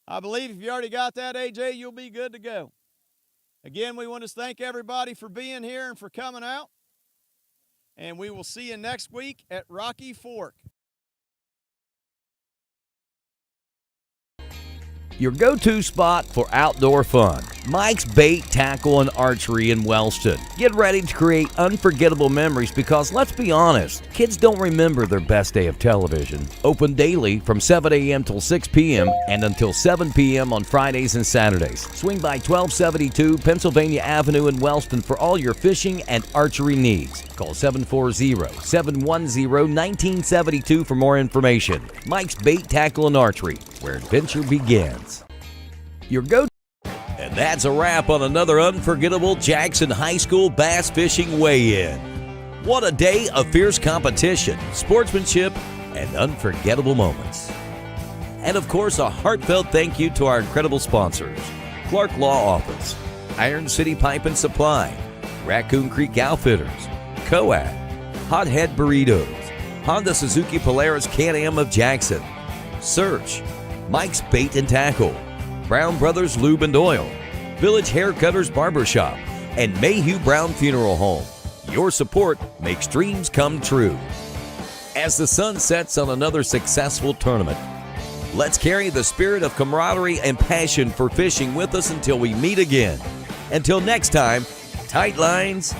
I believe if you already got that, AJ, you'll be good to go. Again, we want to thank everybody for being here and for coming out. And we will see you next week at Rocky Fork. Your go-to spot for outdoor fun. Mike's Bait, Tackle, and Archery in Wellston. Get ready to create unforgettable memories because, let's be honest, kids don't remember their best day of television. Open daily from 7 a.m. till 6 p.m. and until 7 p.m. on Fridays and Saturdays. Swing by 1272 Pennsylvania Avenue in Wellston for all your fishing and archery needs. Call 740-710-1972 for more information. Mike's Bait, Tackle, and Archery, where adventure begins. Your go. And that's a wrap on another unforgettable Jackson High School bass fishing weigh-in. What a day of fierce competition, sportsmanship, and unforgettable moments. And of course, a heartfelt thank you to our incredible sponsors: Clark Law Office, Iron City Pipe and Supply, Raccoon Creek Outfitters, Coad, Hothead Burritos, Honda Suzuki Polaris Can-Am of Jackson, Search, Mike's Bait and Tackle, Brown Brothers Lube and Oil, Village Haircutters Barbershop, and Mayhew Brown Funeral Home. Your support makes dreams come true. As the sun sets on another successful tournament, let's carry the spirit of camaraderie and passion for fishing with us until we meet again. Until next time, tight lines